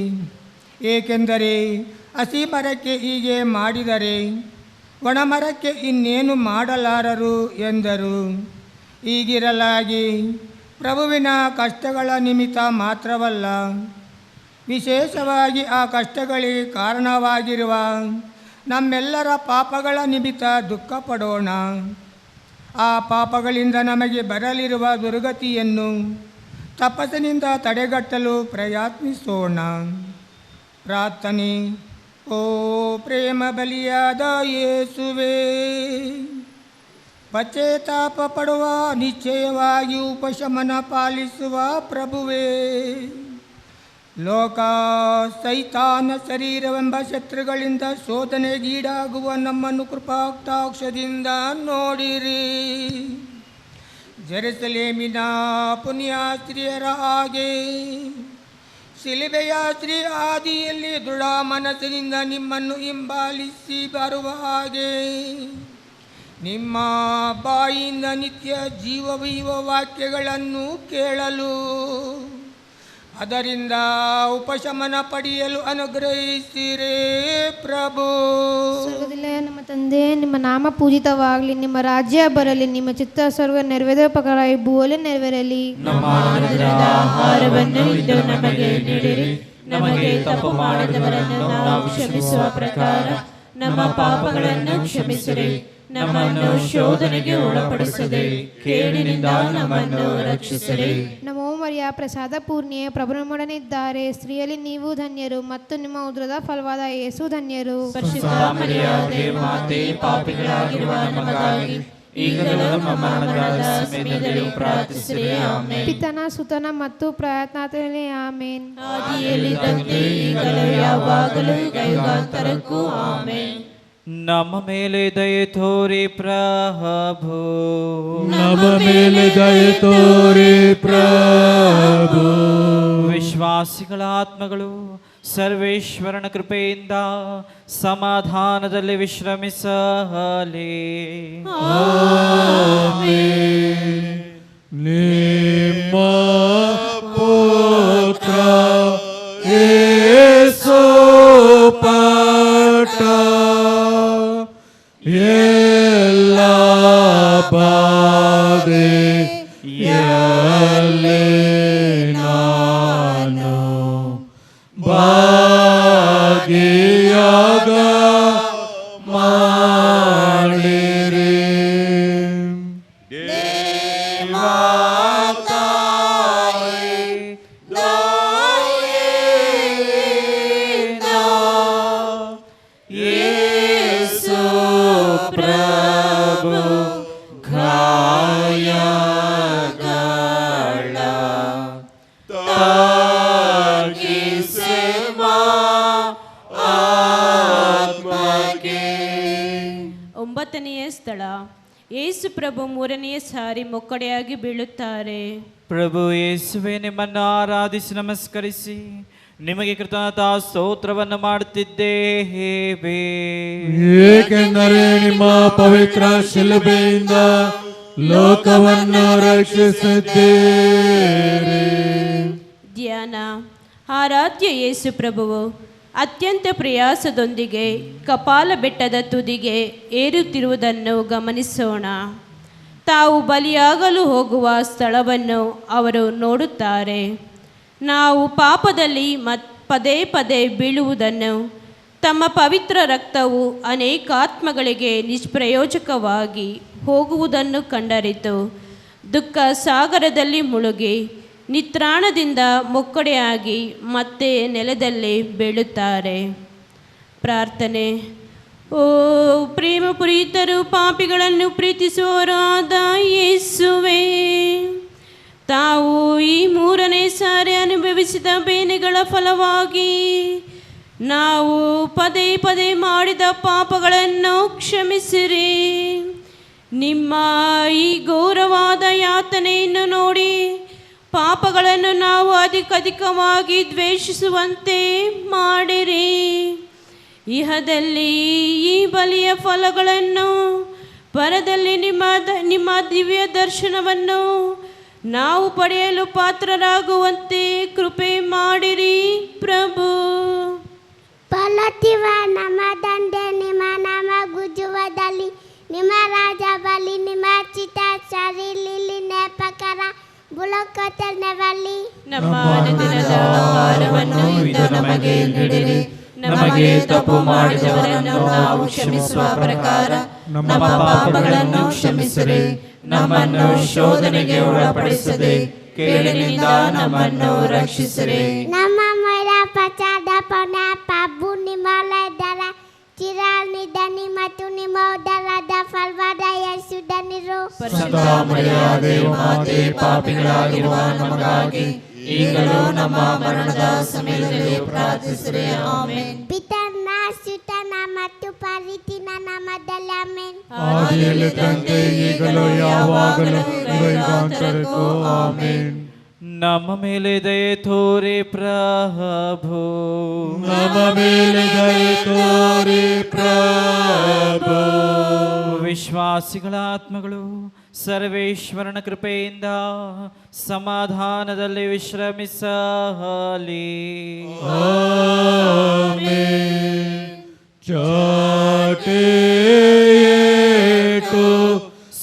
ಏಕೆಂದರೆ ಹಸಿ ಮರಕ್ಕೆ ಹೀಗೆ ಮಾಡಿದರೆ ಒಣಮರಕ್ಕೆ ಇನ್ನೇನು ಮಾಡಲಾರರು ಎಂದರು. ಹೀಗಿರಲಾಗಿ ಪ್ರಭುವಿನ ಕಷ್ಟಗಳ ನಿಮಿತ್ತ ಮಾತ್ರವಲ್ಲ, ವಿಶೇಷವಾಗಿ ಆ ಕಷ್ಟಗಳಿಗೆ ಕಾರಣವಾಗಿರುವ ನಮ್ಮೆಲ್ಲರ ಪಾಪಗಳ ನಿಮಿತ್ತ ದುಃಖ ಪಡೋಣ. ಆ ಪಾಪಗಳಿಂದ ನಮಗೆ ಬರಲಿರುವ ದುರ್ಗತಿಯನ್ನು ತಪಸ್ಸಿನಿಂದ ತಡೆಗಟ್ಟಲು ಪ್ರಯತ್ನಿಸೋಣ. ಪ್ರಾರ್ಥನೆ. ಓ ಪ್ರೇಮ ಬಲಿಯಾದ ಯೇಸುವೇ, ಪಶ್ಚಾತ್ತಾಪ ಪಡುವ ನಿಶ್ಚಯವಾಗಿ ಉಪಶಮನ ಪಾಲಿಸುವ ಪ್ರಭುವೇ, ಲೋಕ ಸೈತಾನ ಶರೀರವೆಂಬ ಶತ್ರುಗಳಿಂದ ಶೋಧನೆಗೀಡಾಗುವ ನಮ್ಮನ್ನು ಕೃಪಾಕಟಾಕ್ಷದಿಂದ ನೋಡಿರಿ. ಜೆರುಸಲೇಮಿನ ಪುಣ್ಯಾಸ್ತ್ರೀಯರ ಹಾಗೆ ಶಿಲುಬೆಯ ಶ್ರೀ ಆದಿಯಲ್ಲಿ ದೃಢ ಮನಸ್ಸಿನಿಂದ ನಿಮ್ಮನ್ನು ಹಿಂಬಾಲಿಸಿ ಬರುವ ಹಾಗೆ ನಿಮ್ಮ ಬಾಯಿಂದ ನಿತ್ಯ ಜೀವವೀವ ವಾಕ್ಯಗಳನ್ನು ಕೇಳಲು ಅದರಿಂದ ಉಪಶಮನ ಪಡೆಯಲು ಅನುಗ್ರಹಿಸಿರೇ ಪ್ರಭು. ಸ್ವರ್ಗದಲ್ಲಿಯ ನಮ್ಮ ತಂದೆ, ನಿಮ್ಮ ನಾಮ ಪೂಜಿತವಾಗಲಿ, ನಿಮ್ಮ ರಾಜ್ಯ ಬರಲಿ, ನಿಮ್ಮ ಚಿತ್ತ ಸ್ವರ್ಗ ನೆರವೇರುವ ಪ್ರಕಾರ ಈ ಭೂವಲ್ಲಿ ನೆರವೇರಲಿ. ನಮ್ಮ ಅನುದಿನದ ಆಹಾರವನ್ನು ಇಂದು ನಮಗೆ ನೀಡಿರಿ. ನಮಗೆ ತಪ್ಪು ಮಾಡಿದವರನ್ನು ನಾವು ಕ್ಷಮಿಸುವ ಪ್ರಕಾರ ನಮ್ಮ ಪಾಪಗಳನ್ನು ಕ್ಷಮಿಸಿರಿ. ನಮ್ಮನ್ನು ಶೋಧನೆಗೆ ಒಳಪಡಿಸದೆ ಕೇಡಿನಿಂದ ನಮ್ಮನ್ನು ರಕ್ಷಿಸಿರಿ. ನಮೋ ಮರಿಯ ಪ್ರಸಾದ ಪೂರ್ಣಿಯೇ, ಪ್ರಭು ನಮ್ಮೊಡನಿದ್ದಾರೆ. ಸ್ತ್ರೀಯಲ್ಲಿ ನೀವು ಧನ್ಯರು ಮತ್ತು ನಿಮ್ಮ ಉದರದ ಫಲವಾದ ಯೇಸು ಧನ್ಯರು. ಪರಿಶುದ್ಧ ಮರಿಯಾದೆ ಮಾತೆ, ಪಾಪಿಗಳಾಗಿರುವ ನಮಗಾಗಿ ಈಗಲೂ ನಮ್ಮ ಮರಣದ ಸಮಯದಲ್ಲಿ ಪ್ರಾರ್ಥಿಸಿರಿ. ಆಮೆನ್. ಪಿತನ ಸುತನ ಮತ್ತು ಪ್ರಯತ್ನಾರ್ಥನೇ ಆಮೇನ್. ಆದಿಯಲ್ಲಿದ್ದಂತೆ ಈಗಲೂ ಯಾವಾಗಲೂ ಯುಗಾಂತರಕ್ಕೂ ಆಮೆನ್. ನಮ್ಮ ಮೇಲೆ ದಯೆ ತೋರಿ ಪ್ರಭು. ನಮ್ಮ ಮೇಲೆ ದಯೆ ತೋರಿ ಪ್ರಭು. ವಿಶ್ವಾಸಿಗಳ ಆತ್ಮಗಳು ಸರ್ವೇಶ್ವರನ ಕೃಪೆಯಿಂದ ಸಮಾಧಾನದಲ್ಲಿ ವಿಶ್ರಮಿಸಲಿ. ನಿಮ್ಮ ಪುತ್ರ ಯೇಸು ಪಟ್ಟ ಎಲ್ಲ ಬಾಧೆಯಲ್ಲಿ ನಾನು ಭಾಗಿಯಾಗ ಮಾಡಿರಿ. ಒಂಬತ್ತನೆಯ ಸ್ಥಳ, ಯೇಸು ಪ್ರಭು ಮೂರನೆಯ ಸಾರಿ ಮೊಕ್ಕಡೆಯಾಗಿ ಬೀಳುತ್ತಾರೆ. ಪ್ರಭು ಯೇಸುವೆ, ನಿಮ್ಮನ್ನು ಆರಾಧಿಸಿ ನಮಸ್ಕರಿಸಿ ನಿಮಗೆ ಕೃತಜ್ಞತಾ ಸ್ತೋತ್ರವನ್ನು ಮಾಡುತ್ತಿದ್ದೇವೆ. ಏಕೆಂದರೆ ನಿಮ್ಮ ಪವಿತ್ರ ಶಿಲುಬೆಯಿಂದ ಲೋಕವನ್ನು ರಕ್ಷಿಸಿದ್ದೀರಿ. ಧ್ಯಾನ. ಆರಾಧ್ಯ ಯೇಸು ಪ್ರಭುವು ಅತ್ಯಂತ ಪ್ರಯಾಸದೊಂದಿಗೆ ಕಪಾಲ ಬೆಟ್ಟದ ತುದಿಗೆ ಏರುತ್ತಿರುವುದನ್ನು ಗಮನಿಸೋಣ. ತಾವು ಬಲಿಯಾಗಲು ಹೋಗುವ ಸ್ಥಳವನ್ನು ಅವರು ನೋಡುತ್ತಾರೆ. ನಾವು ಪಾಪದಲ್ಲಿ ಪದೇ ಪದೇ ಬೀಳುವುದನ್ನು, ತಮ್ಮ ಪವಿತ್ರ ರಕ್ತವು ಅನೇಕ ಆತ್ಮಗಳಿಗೆ ನಿಷ್ಪ್ರಯೋಜಕವಾಗಿ ಹೋಗುವುದನ್ನು ಕಂಡರಿತು ದುಃಖ ಸಾಗರದಲ್ಲಿ ಮುಳುಗಿ ನಿತ್ರಾಣದಿಂದ ಮೊಕ್ಕಡೆಯಾಗಿ ಮತ್ತೆ ನೆಲದಲ್ಲಿ ಬೀಳುತ್ತಾರೆ. ಪ್ರಾರ್ಥನೆ. ಓ ಪ್ರೇಮಪುರೀತರು, ಪಾಪಿಗಳನ್ನು ಪ್ರೀತಿಸುವವರಾದ ಯೇಸುವೇ, ತಾವು ಈ ಮೂರನೇ ಸಾರಿ ಅನುಭವಿಸಿದ ಬೇನೆಗಳ ಫಲವಾಗಿ ನಾವು ಪದೇ ಪದೇ ಮಾಡಿದ ಪಾಪಗಳನ್ನು ಕ್ಷಮಿಸಿರಿ. ನಿಮ್ಮ ಈ ಘೋರವಾದ ಯಾತನೆಯನ್ನು ನೋಡಿ ಪಾಪಗಳನ್ನು ನಾವು ಅಧಿಕವಾಗಿ ದ್ವೇಷಿಸುವಂತೆ ಮಾಡಿರಿ. ಇಹದಲ್ಲಿ ಈ ಬಲಿಯ ಫಲಗಳನ್ನು, ಪರದಲ್ಲಿ ನಿಮ್ಮ ದಿವ್ಯ ದರ್ಶನವನ್ನು ನಾವು ಪಡೆಯಲು ಪಾತ್ರರಾಗುವಂತೆ ಕೃಪೆ ಮಾಡಿರಿ ಪ್ರಭು. ಪಲತಿವ ನಮ್ಮ ತಂದೆ, ನಿಮ್ಮ ನಾಮ ಗುಜುವದಲ್ಲಿ, ನಿಮ್ಮ ರಾಜ ಬಲಿ, ನಿಮ್ಮ ಚಿತ್ತ ಸರಿಲಿಲಿ ನೇಪಕರ ಬುಲಕತನವಲ್ಲಿ. ನಮ್ಮ ಅನುದಿನದ ಆಹಾರವನ್ನು ಇಂದು ನಮಗೆ ನೀಡಿರಿ. ನಮಗೆ ತಪ್ಪು ಮಾಡಿದವರನ್ನು ನಾವು ಕ್ಷಮಿಸುವ ಪ್ರಕಾರ ನಮ್ಮ ಪಾಪಗಳನ್ನು ಕ್ಷಮಿಸಿರಿ. ನಮ್ಮನ್ನು ಶೋಧನೆಗೆ ಒಳಪಡಿಸದೆ ಕೇಡಿನಿಂದ ನಮ್ಮನ್ನು ರಕ್ಷಿಸಿರಿ. ನಮ್ಮ ಮೊರ ಪಚಾದ ಪನ ಪಾಪು ನಿಮ್ಮಲ್ಲದರ ಚಿರಾನಿದನಿ ಮತ್ತು ನಿಮ್ಮ ಉದರದ ಫಲವಾದ ಯೇಸು ಧನ್ಯರು. ಪರಿಶುದ್ಧ ಮರಿಯಾದೆ ಮಾತೆ, ಪಾಪಿಗಳಾಗಿರುವ ನಮಗಾಗಿ ಈಗಲೂ ನಮ್ಮ ಮರಣದ ಸಮಯದಲ್ಲಿ ಪ್ರಾರ್ಥಿಸಿರಿ. ಆಮೆನ್. ಪಿತನ ಸುತನ ಮತ್ತು ಪವಿತ್ರ ನಾಮದಲ್ಲಿ ಆಮೆನ್. ಆದಿಯಲ್ಲಿದ್ದಂತೆ ಈಗಲೂ ಯಾವಾಗಲೂ ಯುಗಾಂತರಕ್ಕೂ ಆಮೆನ್. ನಮ್ಮ ಮೇಲೆ ದಯೆ ತೋರಿ ಪ್ರಭು. ನಮ್ಮ ಮೇಲೆ ದಯೆ ತೋರಿ ಪ್ರಭು. ವಿಶ್ವಾಸ ವಿಶ್ವಾಸಿಗಳ ಆತ್ಮಗಳು ಸರ್ವೇಶ್ವರನ ಕೃಪೆಯಿಂದ ಸಮಾಧಾನದಲ್ಲಿ ವಿಶ್ರಮಿಸಲಿ. ಚಾಟೇಟು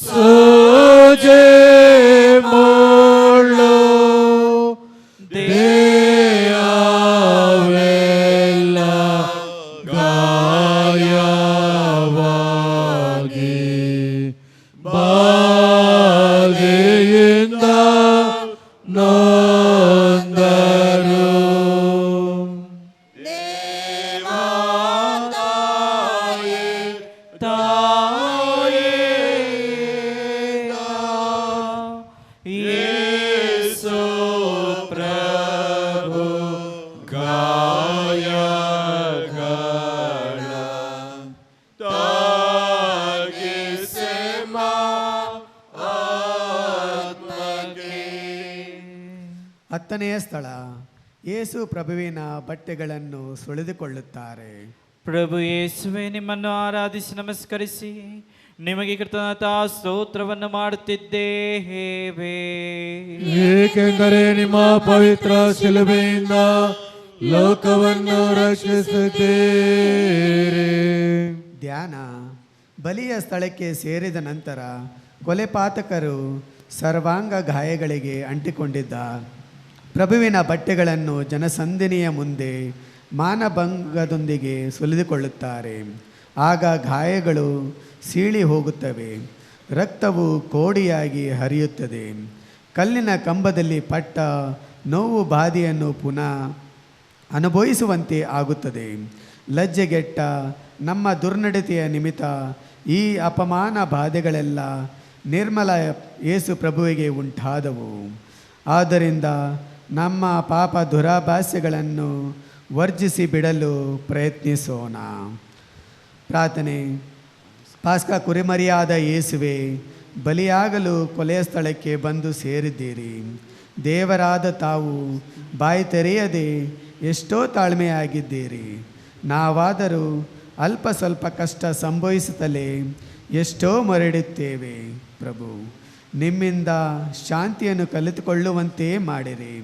ಸೋಜೆ ಮುಳ್ಳು ದೇಯವೆಲ್ಲ ಗಾಯವಾಗಿ ಬಾಧೆಯಿಂದ ನೊಂದರು. ಯೇಸು ಪ್ರಭು ಗಾಯಗಳ ಹತ್ತನೆಯ ಸ್ಥಳ, ಯೇಸು ಪ್ರಭುವಿನ ಬಟ್ಟೆಗಳನ್ನು ಸುಳಿದುಕೊಳ್ಳುತ್ತಾರೆ. ಪ್ರಭು ಯೇಸುವೆ, ನಿಮ್ಮನ್ನು ಆರಾಧಿಸಿ ನಮಸ್ಕರಿಸಿ ನಿಮಗೆ ಕೃತಜ್ಞತಾ ಸ್ತೋತ್ರವನ್ನು ಮಾಡುತ್ತಿದ್ದೇವೆ. ಏಕೆಂದರೆ ನಿಮ್ಮ ಪವಿತ್ರ ಶಿಲುಬೆಯಿಂದ ಲೋಕವನ್ನು ರಕ್ಷಿಸುತ್ತೀರಿ. ಧ್ಯಾನ. ಬಲಿಯ ಸ್ಥಳಕ್ಕೆ ಸೇರಿದ ನಂತರ ಕೊಲೆಪಾತಕರು ಸರ್ವಾಂಗ ಗಾಯಗಳಿಗೆ ಅಂಟಿಕೊಂಡಿದ್ದ ಪ್ರಭುವಿನ ಬಟ್ಟೆಗಳನ್ನು ಜನಸಂದಣಿಯ ಮುಂದೆ ಮಾನಭಂಗದೊಂದಿಗೆ ಸುಲಿದುಕೊಳ್ಳುತ್ತಾರೆ. ಆಗ ಗಾಯಗಳು ಸೀಳಿ ಹೋಗುತ್ತವೆ, ರಕ್ತವು ಕೋಡಿಯಾಗಿ ಹರಿಯುತ್ತದೆ. ಕಲ್ಲಿನ ಕಂಬದಲ್ಲಿ ಪಟ್ಟ ನೋವು ಬಾಧೆಯನ್ನು ಪುನಃ ಅನುಭವಿಸುವಂತೆ ಆಗುತ್ತದೆ. ಲಜ್ಜೆಗೆಟ್ಟ ನಮ್ಮ ದುರ್ನಡತೆಯ ನಿಮಿತ್ತ ಈ ಅಪಮಾನ ಬಾಧೆಗಳೆಲ್ಲ ನಿರ್ಮಲ ಯೇಸು ಪ್ರಭುವಿಗೆ ಉಂಟಾದವು. ಆದ್ದರಿಂದ ನಮ್ಮ ಪಾಪ ದುರಾಭಾಸ್ಯಗಳನ್ನು ವರ್ಜಿಸಿ ಬಿಡಲು ಪ್ರಯತ್ನಿಸೋಣ. ಪ್ರಾರ್ಥನೆ. ಪಾಸ್ಕ ಕುರಿಮರಿಯಾದ ಯೇಸುವೆ, ಬಲಿಯಾಗಲು ಕೊಲೆಯ ಸ್ಥಳಕ್ಕೆ ಬಂದು ಸೇರಿದ್ದೀರಿ. ದೇವರಾದ ತಾವು ಬಾಯಿ ತೆರೆಯದೆ ಎಷ್ಟೋ ತಾಳ್ಮೆಯಾಗಿದ್ದೀರಿ. ನಾವಾದರೂ ಅಲ್ಪ ಸ್ವಲ್ಪ ಕಷ್ಟ ಸಂಭವಿಸುತ್ತಲೇ ಎಷ್ಟೋ ಮರಡುತ್ತೇವೆ. ಪ್ರಭು, ನಿಮ್ಮಿಂದ ಶಾಂತಿಯನ್ನು ಕಲಿತುಕೊಳ್ಳುವಂತೆ ಮಾಡಿರಿ.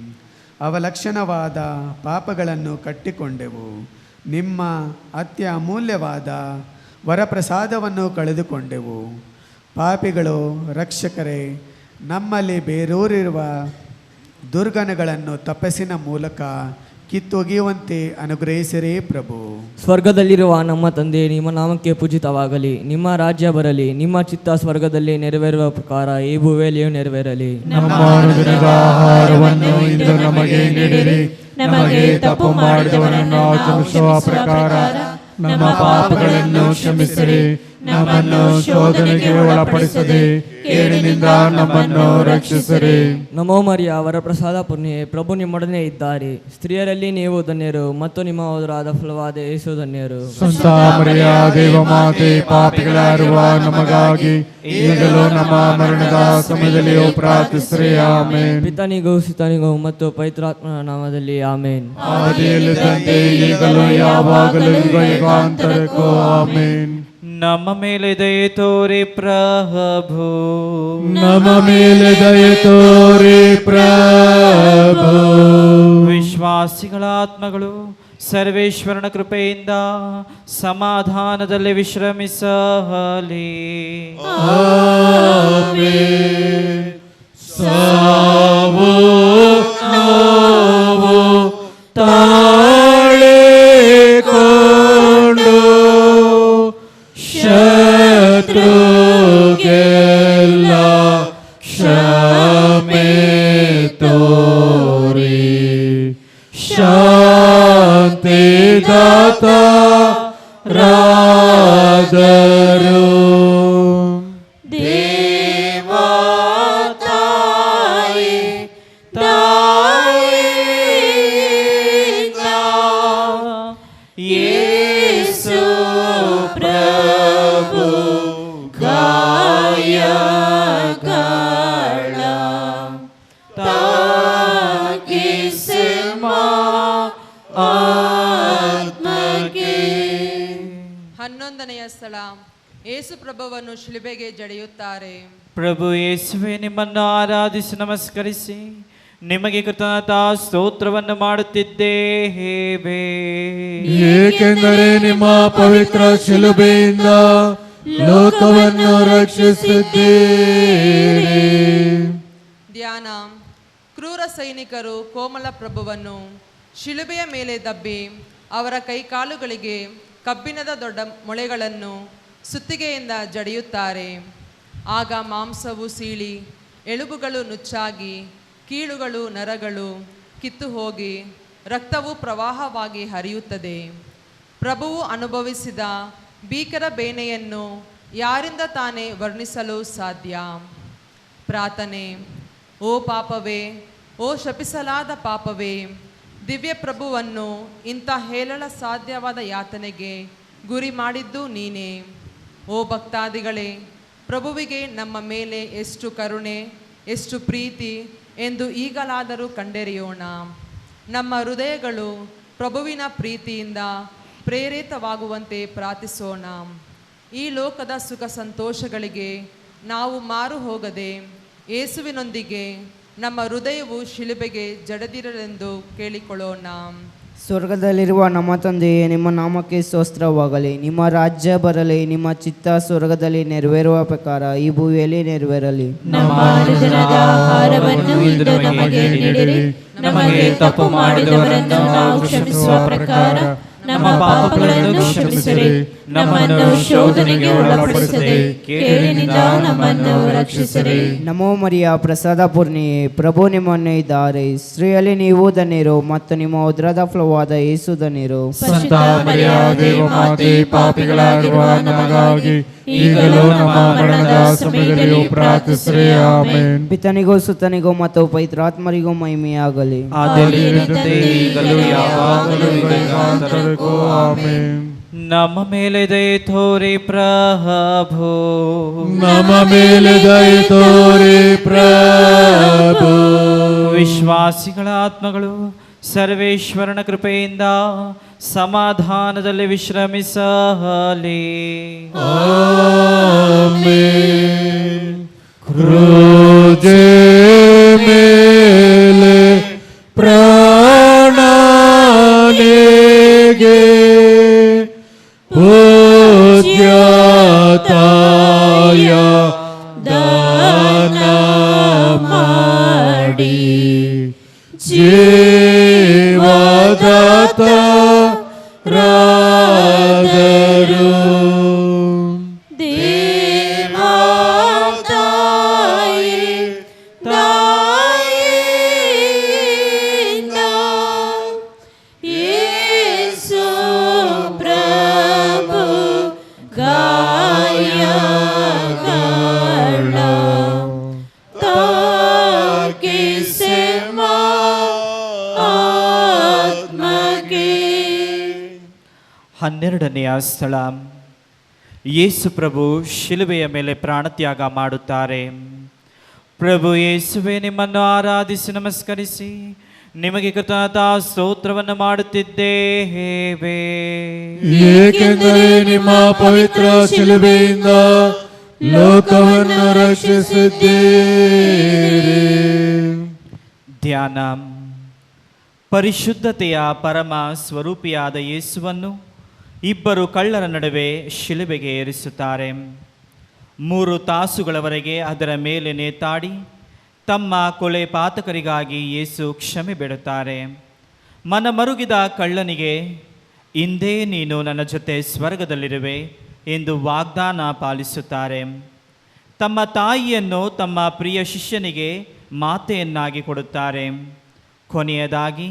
ಅವಲಕ್ಷಣವಾದ ಪಾಪಗಳನ್ನು ಕಟ್ಟಿಕೊಂಡೆವು. ನಿಮ್ಮ ಅತ್ಯ ಅಮೂಲ್ಯವಾದ ವರಪ್ರಸಾದವನ್ನು ಕಳೆದುಕೊಂಡೆವು. ಪಾಪಿಗಳು, ರಕ್ಷಕರೇ, ನಮ್ಮಲ್ಲಿ ಬೇರೂರಿರುವ ದುರ್ಗಣಗಳನ್ನು ತಪಸ್ಸಿನ ಮೂಲಕ ಕಿತ್ತೊಗೆಯುವಂತೆ ಅನುಗ್ರಹಿಸಿರೇ ಪ್ರಭು. ಸ್ವರ್ಗದಲ್ಲಿರುವ ನಮ್ಮ ತಂದೆ, ನಿಮ್ಮ ನಾಮಕ್ಕೆ ಪೂಜಿತವಾಗಲಿ. ನಿಮ್ಮ ರಾಜ್ಯ ಬರಲಿ. ನಿಮ್ಮ ಚಿತ್ತ ಸ್ವರ್ಗದಲ್ಲಿ ನೆರವೇರುವ ಪ್ರಕಾರ ಈ ಭೂಮಿಯಲ್ಲಿಯೂ ನೆರವೇರಲಿ. ನಮ್ಮ ಅನುದಿನದ ಆಹಾರವನ್ನು ಇಂದು ನಮಗೆ ನೀಡಿರಿ. ನಮಗೆ ತಪ್ಪು ಮಾಡಿದವರನ್ನು ಕ್ಷಮಿಸುವ ಪ್ರಕಾರ ನಮ್ಮ ಪಾಪಗಳನ್ನು ಕ್ಷಮಿಸಿರಿ. ನಮ್ಮನ್ನು ಶೋಧನೆಗೆ ಒಳಪಡಿಸದೆ ಕೇಡಿನಿಂದ ನಮ್ಮನ್ನು ರಕ್ಷಿಸಿರಿ. ನಮೋ ಮರಿಯ, ವರಪ್ರಸಾದ ಪೂರ್ಣಿಯೇ, ಪ್ರಭು ನಿಮ್ಮೊಡನೆ ಇದ್ದಾರೆ. ಸ್ತ್ರೀಯರಲ್ಲಿ ನೀವು ಧನ್ಯರು ಮತ್ತು ನಿಮ್ಮ ಉದರಾದ ಫಲವಾದ ಯೇಸು ಧನ್ಯರು. ಸಂತ ಮರಿಯ ದೇವಮಾತೆ, ಪಾಪಿಗಳಾಗಿರುವ ನಮಗಾಗಿ ಈಗಲೂ ನಮ್ಮ ಮರಣದ ಸಮಯದಲ್ಲಿಯೂ ಪ್ರಾರ್ಥಿಸಿರಿ. ಆಮೇನ್. ಪಿತನಿಗೂ ಸುತನಿಗೂ ಮತ್ತು ಪವಿತ್ರಾತ್ಮನ ನಾಮದಲ್ಲಿ ಆಮೇನ್. ಆದಿಯಲ್ಲಿದ್ದಂತೆ ಈಗಲೂ ಯಾವಾಗಲೂ ಯುಗಾಂತರಕ್ಕೂ ಆಮೇನ್. ನಮ್ಮ ಮೇಲೆ ದಯೆ ತೋರಿ ಪ್ರಭು. ನಮ್ಮ ಮೇಲೆ ದಯೆ ತೋರಿ ಪ್ರಭು. ವಿಶ್ವಾಸಿಗಳ ಆತ್ಮಗಳು ಸರ್ವೇಶ್ವರನ ಕೃಪೆಯಿಂದ ಸಮಾಧಾನದಲ್ಲಿ ವಿಶ್ರಮಿಸಲಿ. ಆಮೆನ್. ಸಾವು ನೋವು ತಾಳಿಕೊಂಡು ಶತ್ರುಗೆಲ್ಲ ಕ್ಷಮೆ ತೋರಿ ಶಾಂತಿದಾತರಾದರು. ಯೇಸು ಪ್ರಭು ಗಾಯಗಳ ತಾಗಿಸಿಮ ಆತ್ಮಕ್ಕೆ. 11ನೆಯ ಸ್ಥಳ, ಯೇಸು ಪ್ರಭುವನ್ನು ಶಿಲುಬೆಗೆ ಜಡಿಯುತ್ತಾರೆ. ಪ್ರಭು ಯೇಸುವೆ, ನಿಮ್ಮನ್ನು ಆರಾಧಿಸಿ ನಮಸ್ಕರಿಸಿ ನಿಮಗೆ ಕೃತಜ್ಞತಾ ಸ್ತೋತ್ರವನ್ನು ಮಾಡುತ್ತಿದ್ದೇವೆ, ಏಕೆಂದರೆ ನಿಮ್ಮ ಪವಿತ್ರ ಶಿಲುಬೆಯಿಂದ ಲೋಕವನ್ನು ರಕ್ಷಿಸಿದ್ದೀರಿ. ಧ್ಯಾನ. ಕ್ರೂರ ಸೈನಿಕರು ಕೋಮಲ ಪ್ರಭುವನ್ನು ಶಿಲುಬೆಯ ಮೇಲೆ ದಬ್ಬಿ ಅವರ ಕೈಕಾಲುಗಳಿಗೆ ಕಬ್ಬಿಣದ ದೊಡ್ಡ ಮೊಳೆಗಳನ್ನು ಸುತ್ತಿಗೆಯಿಂದ ಜಡಿಯುತ್ತಾರೆ. ಆಗ ಮಾಂಸವು ಸೀಳಿ ಎಲುಬುಗಳು ನುಚ್ಚಾಗಿ ಕೀಳುಗಳು ನರಗಳು ಕಿತ್ತು ಹೋಗಿ ರಕ್ತವು ಪ್ರವಾಹವಾಗಿ ಹರಿಯುತ್ತದೆ. ಪ್ರಭುವು ಅನುಭವಿಸಿದ ಭೀಕರ ಬೇನೆಯನ್ನು ಯಾರಿಂದ ತಾನೇ ವರ್ಣಿಸಲು ಸಾಧ್ಯ? ಪ್ರಾರ್ಥನೆ. ಓ ಪಾಪವೇ, ಓ ಶಪಿಸಲಾದ ಪಾಪವೇ, ದಿವ್ಯ ಪ್ರಭುವನ್ನು ಇಂಥ ಹೇಳಲು ಸಾಧ್ಯವಾದ ಯಾತನೆಗೆ ಗುರಿ ಮಾಡಿದ್ದು ನೀನೇ. ಓ ಭಕ್ತಾದಿಗಳೇ, ಪ್ರಭುವಿಗೆ ನಮ್ಮ ಮೇಲೆ ಎಷ್ಟು ಕರುಣೆ, ಎಷ್ಟು ಪ್ರೀತಿ ಎಂದು ಈಗಲಾದರೂ ಕಂಡೆರೆಯೋಣ. ನಮ್ಮ ಹೃದಯಗಳು ಪ್ರಭುವಿನ ಪ್ರೀತಿಯಿಂದ ಪ್ರೇರಿತವಾಗುವಂತೆ ಪ್ರಾರ್ಥಿಸೋಣ. ಈ ಲೋಕದ ಸುಖ ಸಂತೋಷಗಳಿಗೆ ನಾವು ಮಾರು ಹೋಗದೆ ಯೇಸುವಿನೊಂದಿಗೆ ನಮ್ಮ ಹೃದಯವು ಶಿಲುಬೆಗೆ ಜಡದಿರಲೆಂದು ಕೇಳಿಕೊಳ್ಳೋಣ. ಸ್ವರ್ಗದಲ್ಲಿರುವ ನಮ್ಮ ತಂದೆಯೇ, ನಿಮ್ಮ ನಾಮಕ್ಕೆ ಸ್ತೋತ್ರವಾಗಲಿ. ನಿಮ್ಮ ರಾಜ್ಯ ಬರಲಿ. ನಿಮ್ಮ ಚಿತ್ತ ಸ್ವರ್ಗದಲ್ಲಿ ನೆರವೇರುವ ಪ್ರಕಾರ ಈ ಭೂಮಿಯಲ್ಲಿ ನೆರವೇರಲಿ. ನಮ್ಮ ಅನುದಿನದ ಆಹಾರವನ್ನು ಇಂದು ನಮಗೆ ನೀಡಿರಿ. ನಮಗೆ ತಪ್ಪು ಮಾಡಿದವರನ್ನು ನಾವು ಕ್ಷಮಿಸುವ ಪ್ರಕಾರ ನಮ್ಮ ಪಾಪಗಳನ್ನು ಕ್ಷಮಿಸಿರಿ. ನಮ್ಮನ್ನು ಶೋಧನೆಗೆ ಒಳಪಡಿಸದೆ ಕೇಡಿನಿಂದ ನಮ್ಮನ್ನು ರಕ್ಷಿಸಿರಿ. ನಮೋ ಮರಿಯ, ಪ್ರಸಾದ ಪೂರ್ಣಿಯೇ, ಪ್ರಭು ನಿಮ್ಮನ್ನು ಇದ್ದಾರೆ. ಸ್ತ್ರೀಯಲ್ಲಿ ನೀವು ಧನ್ಯರು ಮತ್ತು ನಿಮ್ಮ ಉದರದ ಫಲವಾದ ಯೇಸು ಧನ್ಯರು. ಸಂತ ಮರಿಯಾದೆ, ಮಾತೆ, ಪಾಪಿಗಳಾಗಿರುವ ನಮಗಾಗಿ ಈಗಲೂ ನಮ್ಮ ಮರಣದ ಸಮಯದಲ್ಲಿಯೂ ಪ್ರಾರ್ಥಿಸಿರಿ. ಆಮೆನ್. ಪಿತನಿಗೂ ಸುತನಿಗೂ ಮತ್ತು ಪವಿತ್ರಾತ್ಮರಿಗೂ ಮಹಿಮೆಯಾಗಲಿ. ಆದಿಯಲ್ಲಿದ್ದಂತೆ ಈಗಲೂ ಯಾವಾಗಲೂ ಯುಗಾಂತರಕ್ಕೂ. ಆಮೆನ್. ನಮ್ಮ ಮೇಲೆ ದಯೆ ತೋರಿ ಪ್ರಭು, ನಮ್ಮ ಮೇಲೆ ದಯೆ ತೋರಿ ಪ್ರಭು. ವಿಶ್ವಾಸಿಗಳ ಆತ್ಮಗಳು ಸರ್ವೇಶ್ವರನ ಕೃಪೆಯಿಂದ ಸಮಾಧಾನದಲ್ಲಿ ವಿಶ್ರಮಿಸಲಿ. ಆಮೆನ್. ಕ್ರೂಜೆ ಮೇಲೆ ಪ್ರಾಣನೆಗೆ ಪೂಜ್ಯತಾಯ ದಾನ ಮಾಡಿ ಜೀವದಾತ ರಾದರು. ಹನ್ನೆರಡನೆಯ ಸ್ಥಳ. ಯೇಸು ಪ್ರಭು ಶಿಲುಬೆಯ ಮೇಲೆ ಪ್ರಾಣತ್ಯಾಗ ಮಾಡುತ್ತಾರೆ. ಪ್ರಭು ಯೇಸುವೆ, ನಿಮ್ಮನ್ನು ಆರಾಧಿಸಿ ನಮಸ್ಕರಿಸಿ ನಿಮಗೆ ಕೃತಜ್ಞತಾ ಸ್ತೋತ್ರವನ್ನು ಮಾಡುತ್ತಿದ್ದೇವೆ, ಏಕೆಂದರೆ ನಿಮ್ಮ ಪವಿತ್ರ ಶಿಲುಬೆಯಿಂದ ಲೋಕವನ್ನು ರಕ್ಷಿಸಿದ್ದೀರಿ. ಧ್ಯಾನ. ಪರಿಶುದ್ಧತೆಯ ಪರಮ ಸ್ವರೂಪಿಯಾದ ಯೇಸುವನ್ನು ಇಬ್ಬರು ಕಳ್ಳರ ನಡುವೆ ಶಿಲುಬೆಗೆ ಏರಿಸುತ್ತಾರೆ. 3 ತಾಸುಗಳವರೆಗೆ ಅದರ ಮೇಲೆ ನೇತಾಡಿ ತಮ್ಮ ಕೊಲೆ ಪಾತಕರಿಗಾಗಿ ಯೇಸು ಕ್ಷಮೆ ಬೇಡುತ್ತಾರೆ. ಮನಮರುಗಿದ ಕಳ್ಳನಿಗೆ, ಇಂದೇ ನೀನು ನನ್ನ ಜೊತೆ ಸ್ವರ್ಗದಲ್ಲಿರುವೆ ಎಂದು ವಾಗ್ದಾನ ಪಾಲಿಸುತ್ತಾರೆ. ತಮ್ಮ ತಾಯಿಯನ್ನು ತಮ್ಮ ಪ್ರಿಯ ಶಿಷ್ಯನಿಗೆ ಮಾತೆಯನ್ನಾಗಿ ಕೊಡುತ್ತಾರೆ. ಕೊನೆಯದಾಗಿ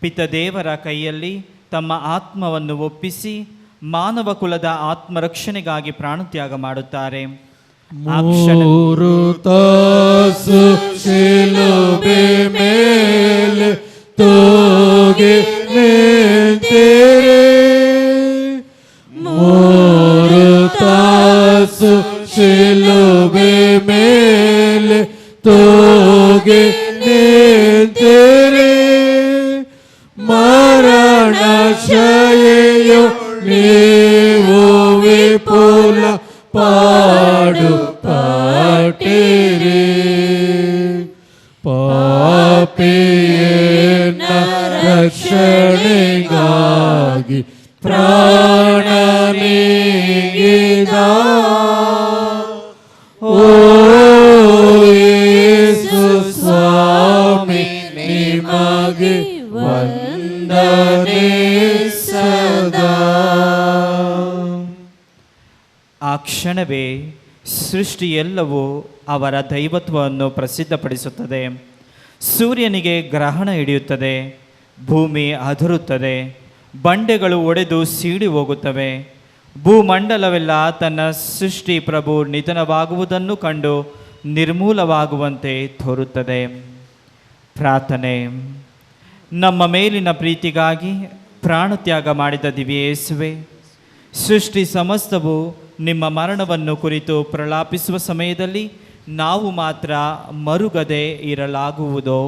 ಪಿತದೇವರ ಕೈಯಲ್ಲಿ ತಮ್ಮ ಆತ್ಮವನ್ನು ಒಪ್ಪಿಸಿ ಮಾನವ ಕುಲದ ಆತ್ಮರಕ್ಷಣೆಗಾಗಿ ಪ್ರಾಣತ್ಯಾಗ ಮಾಡುತ್ತಾರೆ. 3 ತಾಸು ಶಿಲುಬೆ ಮೇಲೆ ತೂಗಿ ನಿಂತಿರಿ. 3 ತಾಸು ಶಿಲುಬೆ ಮೇಲೆ ತೂಗಿ ನಿಂತಿರಿ. ಮರಣ ಶಯೆಯು ನೀವು ವಿಪುಲ ಪ್ರಾಣ ನೀಗಿದ ಓ ಯೇಸು ಸ್ವಾಮಿ ನಿಮಗೆ ವಂದನೆ ಸದಾ. ಆ ಕ್ಷಣವೇ ಸೃಷ್ಟಿಯೆಲ್ಲವೂ ಅವರ ದೈವತ್ವವನ್ನು ಪ್ರಸಿದ್ಧಪಡಿಸುತ್ತದೆ. ಸೂರ್ಯನಿಗೆ ಗ್ರಹಣ ಹಿಡಿಯುತ್ತದೆ, ಭೂಮಿ ಅದುರುತ್ತದೆ, ಬಂಡೆಗಳು ಒಡೆದು ಸೀಡಿ ಹೋಗುತ್ತವೆ. ಭೂಮಂಡಲವೆಲ್ಲ ತನ್ನ ಸೃಷ್ಟಿ ಪ್ರಭು ನಿಧನವಾಗುವುದನ್ನು ಕಂಡು ನಿರ್ಮೂಲವಾಗುವಂತೆ ತೋರುತ್ತದೆ. ಪ್ರಾರ್ಥನೆ. ನಮ್ಮ ಮೇಲಿನ ಪ್ರೀತಿಗಾಗಿ ಪ್ರಾಣತ್ಯಾಗ ಮಾಡಿದ ದಿವ್ಯೇಸುವೆ, ಸೃಷ್ಟಿ ಸಮಸ್ತವು ನಿಮ್ಮ ಮರಣವನ್ನು ಕುರಿತು ಪ್ರಲಾಪಿಸುವ ಸಮಯದಲ್ಲಿ ನಾವು ಮಾತ್ರ ಮರುಗದೆ ಇರಲಾಗುವುದೋ?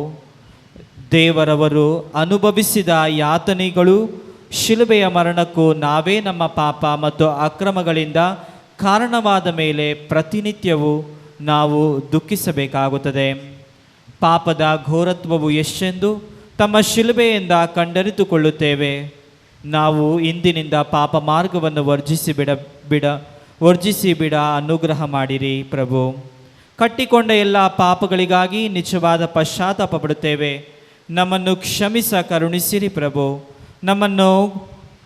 ದೇವರವರು ಅನುಭವಿಸಿದ ಯಾತನೆಗಳು, ಶಿಲುಬೆಯ ಮರಣಕ್ಕೂ ನಾವೇ ನಮ್ಮ ಪಾಪ ಮತ್ತು ಅಕ್ರಮಗಳಿಂದ ಕಾರಣವಾದ ಮೇಲೆ ಪ್ರತಿನಿತ್ಯವೂ ನಾವು ದುಃಖಿಸಬೇಕಾಗುತ್ತದೆ. ಪಾಪದ ಘೋರತ್ವವು ಎಷ್ಟೆಂದು ತಮ್ಮ ಶಿಲುಬೆಯಿಂದ ಕಂಡರಿತುಕೊಳ್ಳುತ್ತೇವೆ. ನಾವು ಇಂದಿನಿಂದ ಪಾಪ ಮಾರ್ಗವನ್ನು ವರ್ಜಿಸಿ ಬಿಡ ಅನುಗ್ರಹ ಮಾಡಿರಿ ಪ್ರಭು. ಕಟ್ಟಿಕೊಂಡ ಎಲ್ಲ ಪಾಪಗಳಿಗಾಗಿ ನಿಜವಾದ ಪಶ್ಚಾತ್ತಾಪ ಪಡುತ್ತೇವೆ. ನಮ್ಮನ್ನು ಕರುಣಿಸಿರಿ ಪ್ರಭು. ನಮ್ಮನ್ನು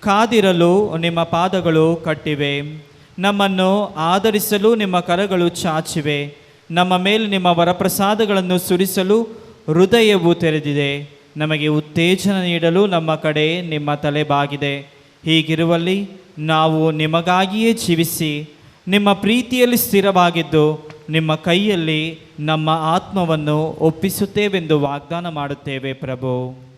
ಕಾದಿರಲು ನಿಮ್ಮ ಪಾದಗಳು ಕಟ್ಟಿವೆ, ನಮ್ಮನ್ನು ಆಧರಿಸಲು ನಿಮ್ಮ ಕರಗಳು ಚಾಚಿವೆ. ನಮ್ಮ ಮೇಲೆ ನಿಮ್ಮ ವರಪ್ರಸಾದಗಳನ್ನು ಸುರಿಸಲು ಹೃದಯವು ತೆರೆದಿದೆ. ನಮಗೆ ಉತ್ತೇಜನ ನೀಡಲು ನಮ್ಮ ಕಡೆ ನಿಮ್ಮ ತಲೆ ಬಾಗಿದೆ. ಹೀಗಿರುವಲ್ಲಿ ನಾವು ನಿಮಗಾಗಿಯೇ ಜೀವಿಸಿ ನಿಮ್ಮ ಪ್ರೀತಿಯಲ್ಲಿ ಸ್ಥಿರವಾಗಿದ್ದು ನಿಮ್ಮ ಕೈಯಲ್ಲಿ ನಮ್ಮ ಆತ್ಮವನ್ನು ಒಪ್ಪಿಸುತ್ತೇವೆಂದು ವಾಗ್ದಾನ ಮಾಡುತ್ತೇವೆ ಪ್ರಭು.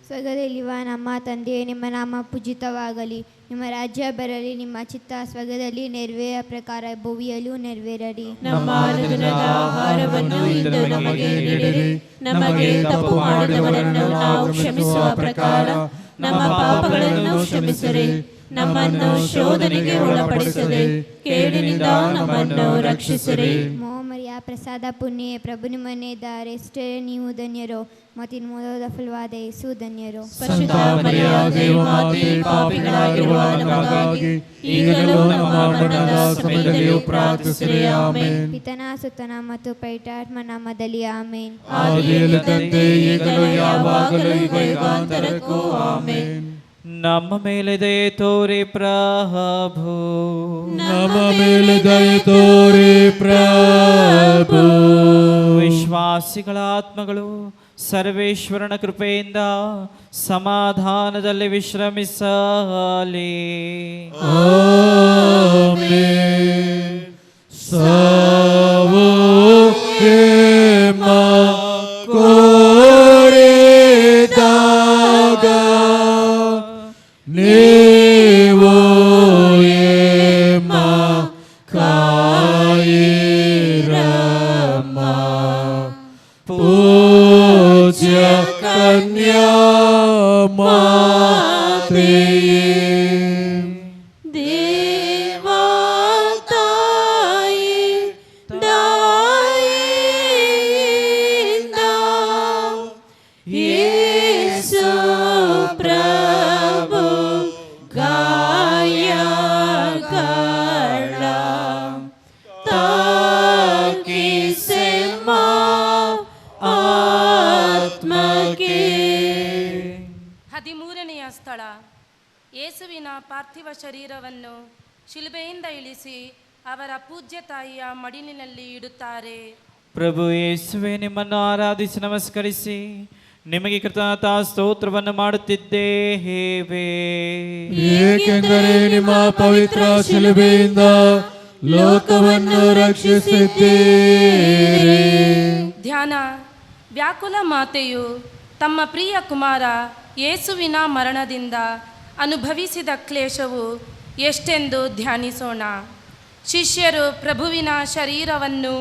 ಸ್ವರ್ಗದಲ್ಲಿರುವ ನಮ್ಮ ತಂದೆಯೇ, ನಿಮ್ಮ ನಾಮ ಪೂಜಿತವಾಗಲಿ, ನಿಮ್ಮ ರಾಜ್ಯ ಬರಲಿ, ನಿಮ್ಮ ಚಿತ್ತ ಸ್ವರ್ಗದಲ್ಲಿ ನೆರವೇರ ಪ್ರಕಾರ ಭೂಮಿಯಲ್ಲೂ ನೆರವೇರಲಿ. ನಮ್ಮ ಅನುದಿನದ ಆಹಾರವನ್ನು ಇಂದು ನಮಗೆ ನೀಡಿರಿ. ನಮಗೆ ತಪ್ಪು ಮಾಡಿದವರನ್ನು ನಾವು ಕ್ಷಮಿಸುವ ಪ್ರಕಾರ ನಮ್ಮ ಪಾಪಗಳನ್ನು ಕ್ಷಮಿಸಿರಿ. ನಮ್ಮನ್ನು ಶೋಧನೆಗೆ ಒಳಪಡಿಸದೆ ಕೇಡಿನಿಂದ ನಮ್ಮನ್ನು ರಕ್ಷಿಸಿರಿ. ಮರಿಯ ಪ್ರಸಾದ ಪುಣ್ಯ, ಪ್ರಭು ನಿಮ್ಮನ್ನೇ ಇದ್ದಾರೆ, ಎಷ್ಟೇ ನೀವು ಧನ್ಯರು, ಮತ್ತು ಮೂಲದ ಫಲವಾದ ಯೇಸು ಧನ್ಯರು. ಪರಿಶುದ್ಧ ಮರಿಯಾಗೆ ಮಾತೆ, ಪಾಪಿಗಳಾಗಿರುವ ನಮಗಾಗಿ ಈಗಲೂ ನಮ್ಮ ಮರಣದ ಸಮಯದಲ್ಲಿಯೂ ಪ್ರಾರ್ಥಿಸಿರಿ. ಆಮೆನ್. ಪಿತನ ಸುತನ ಮತ್ತು ಪವಿತ್ರಾತ್ಮ ನಾಮದಲ್ಲಿ ಆಮೆನ್. ಆದಿಯಲ್ಲಿದ್ದಂತೆ ಈಗಲೂ ಯಾವಾಗಲೂ ಯುಗಾಂತರಕ್ಕೂ ಆಮೆನ್. ನಮ್ಮ ಮೇಲೆ ದಯೆ ತೋರಿ ಪ್ರಭು. ನಮ್ಮ ಮೇಲೆ ದಯೆ ತೋರಿ ಪ್ರಭು. ವಿಶ್ವಾಸಿಗಳ ಆತ್ಮಗಳು ಸರ್ವೇಶ್ವರನ ಕೃಪೆಯಿಂದ ಸಮಾಧಾನದಲ್ಲಿ ವಿಶ್ರಮಿಸಲಿ. ಆಮೆನ್. ಸಾವು ಹೇಮ ಕೋರಿದಾಗ ನೀವು ಏಮ ಕಾಯಿರಮ್ಮ. ಪೂಜ್ಯ ಕನ್ಯಾ ಮಾತೆಯೇ, ಸ್ಥಳ. ಯೇಸುವಿನ ಪಾರ್ಥಿವ ಶರೀರವನ್ನು ಶಿಲುಬೆಯಿಂದ ಇಳಿಸಿ ಅವರ ಪೂಜ್ಯ ತಾಯಿಯ ಮಡಿಲಿನಲ್ಲಿ ಇಡುತ್ತಾರೆ. ಪ್ರಭು ಯೇಸುವೆ, ನಿಮ್ಮನ್ನು ಆರಾಧಿಸಿ ನಮಸ್ಕರಿಸಿ ನಿಮಗೆ ಕೃತಜ್ಞತಾ ಸ್ತೋತ್ರವನ್ನು ಮಾಡುತ್ತಿದ್ದೇವೆ, ಏಕೆಂದರೆ ನಿಮ್ಮ ಪವಿತ್ರ ಶಿಲುಬೆಯಿಂದ ಲೋಕವನ್ನು ರಕ್ಷಿಸಿದ್ದೀರಿ. ಧ್ಯಾನ. ವ್ಯಾಕುಲ ಮಾತೆಯು ತಮ್ಮ ಪ್ರಿಯ ಕುಮಾರ ಯೇಸುವಿನ ಮರಣದಿಂದ ಅನುಭವಿಸಿದ ಕ್ಲೇಶವು ಎಷ್ಟೆಂದು ಧ್ಯಾನಿಸೋಣ. ಶಿಷ್ಯರು ಪ್ರಭುವಿನ ಶರೀರವನ್ನು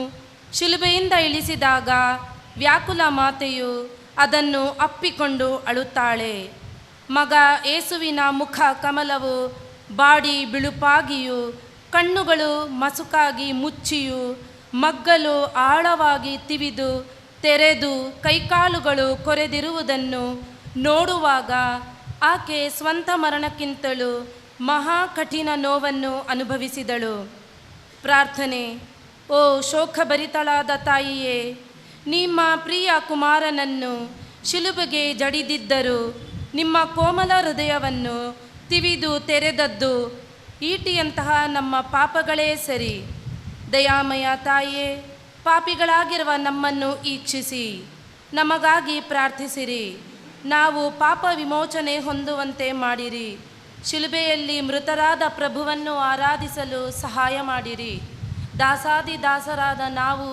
ಶಿಲುಬೆಯಿಂದ ಇಳಿಸಿದಾಗ ವ್ಯಾಕುಲ ಮಾತೆಯು ಅದನ್ನು ಅಪ್ಪಿಕೊಂಡು ಅಳುತ್ತಾಳೆ. ಮಗ ಯೇಸುವಿನ ಮುಖ ಕಮಲವು ಬಾಡಿ ಬಿಳುಪಾಗಿಯೂ ಕಣ್ಣುಗಳು ಮಸುಕಾಗಿ ಮುಚ್ಚಿಯೂ ಮಗ್ಗಲು ಆಳವಾಗಿ ತಿವಿದು ತೆರೆದು ಕೈಕಾಲುಗಳು ಕೊರೆದಿರುವುದನ್ನು ನೋಡುವಾಗ ಆಕೆ ಸ್ವಂತ ಮರಣಕ್ಕಿಂತಲೂ ಮಹಾ ಕಠಿಣ ನೋವನ್ನು ಅನುಭವಿಸಿದಳು. ಪ್ರಾರ್ಥನೆ. ಓ ಶೋಕಭರಿತಳಾದ ತಾಯಿಯೇ, ನಿಮ್ಮ ಪ್ರಿಯ ಕುಮಾರನನ್ನು ಶಿಲುಬೆಗೆ ಜಡಿದಿದ್ದರು. ನಿಮ್ಮ ಕೋಮಲ ಹೃದಯವನ್ನು ತಿವಿದು ತೆರೆದದ್ದು ಈಟಿಯಂತಹ ನಮ್ಮ ಪಾಪಗಳೇ ಸರಿ. ದಯಾಮಯ ತಾಯಿಯೇ, ಪಾಪಿಗಳಾಗಿರುವ ನಮ್ಮನ್ನು ಈಕ್ಷಿಸಿ ನಮಗಾಗಿ ಪ್ರಾರ್ಥಿಸಿರಿ. ನಾವು ಪಾಪ ವಿಮೋಚನೆ ಹೊಂದುವಂತೆ ಮಾಡಿರಿ. ಶಿಲುಬೆಯಲ್ಲಿ ಮೃತರಾದ ಪ್ರಭುವನ್ನು ಆರಾಧಿಸಲು ಸಹಾಯ ಮಾಡಿರಿ. ದಾಸಾದಿ ದಾಸರಾದ ನಾವು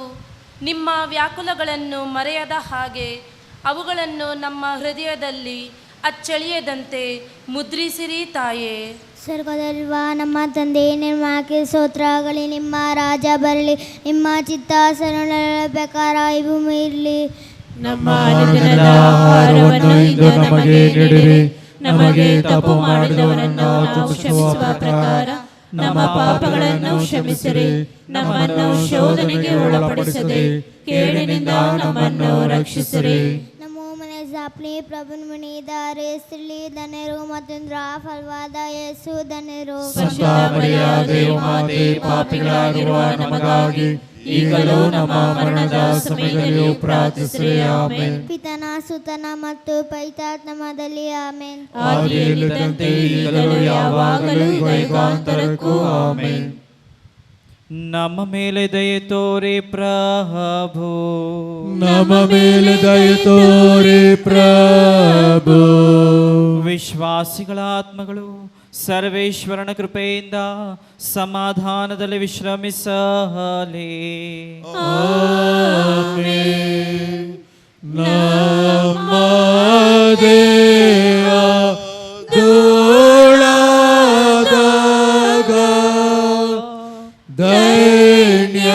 ನಿಮ್ಮ ವ್ಯಾಕುಲಗಳನ್ನು ಮರೆಯದ ಹಾಗೆ ಅವುಗಳನ್ನು ನಮ್ಮ ಹೃದಯದಲ್ಲಿ ಅಚ್ಚಳಿಯದಂತೆ ಮುದ್ರಿಸಿರಿ ತಾಯೇ. ಸ್ವರ್ಗದಲ್ಲಿರುವ ನಮ್ಮ ತಂದೆ, ನಿಮ್ಮಕ್ಕೆ ಸ್ತೋತ್ರ ಆಗಲಿ. ನಿಮ್ಮ ರಾಜ್ಯ ಬರಲಿ. ನಿಮ್ಮ ಚಿತ್ತಾಸನ ಪ್ರಕಾರ ಈ ಭೂಮಿ ಇರಲಿ. ನಮ್ಮ ಅನುದಿನದ ಆಹಾರವನ್ನು ಇಂದು ನಮಗೆ ನೀಡಿರಿ. ನಮಗೆ ತಪ್ಪು ಮಾಡಿದವರನ್ನು ನಾವು ಕ್ಷಮಿಸುವ ಪ್ರಕಾರ ನಮ್ಮ ಪಾಪಗಳನ್ನು ಕ್ಷಮಿಸಿರಿ. ನಮ್ಮನ್ನು ಶೋಧನೆಗೆ ಒಳಪಡಿಸದೆ ಕೇಡಿನಿಂದ ನಮ್ಮನ್ನು ರಕ್ಷಿಸಿರಿ. अपने प्रभु मुनिदारे स्त्री धन्यರು ಮತ್ತು ಫಲವಾದ ಯೇಸು ಧನ್ಯರು. ಸಂತ ಮರಿಯ ದೇವಮಾತೆ, ಪಾಪಿಗಳಾಗಿರುವ ನಮಗಾಗಿ ಈಗಲೂ ನಮ್ಮ ಮರಣದ ಸಮಯದಲ್ಲಿಯೂ ಪ್ರಾರ್ಥಿಸಿರಿ. ಆಮೆನ್. ಪಿತನ ಸುತನ ಮತ್ತು ಪವಿತ್ರಾತ್ಮದಲ್ಲಿ ಆಮೆನ್. ಆದಿಯಲ್ಲಿದ್ದಂತೆ ಈಗಲೂ ಯಾವಾಗಲೂ ಯುಗಾಂತರಕ್ಕೂ ಆಮೆನ್. ನಮ್ಮ ಮೇಲೆ ದಯೆ ತೋರಿ ಪ್ರಭು. ನಮ್ಮ ಮೇಲೆ ದಯೆ ತೋರಿ ಪ್ರಭು. ವಿಶ್ವಾಸಿಗಳ ಆತ್ಮಗಳು ಸರ್ವೇಶ್ವರನ ಕೃಪೆಯಿಂದ ಸಮಾಧಾನದಲ್ಲಿ ವಿಶ್ರಮಿಸಲಿ. ಆಮೆನ್. ನಮ್ಮ ದೇಹ ಧೂಳಾದಾಗ ದೈನ್ಯದಿಂದ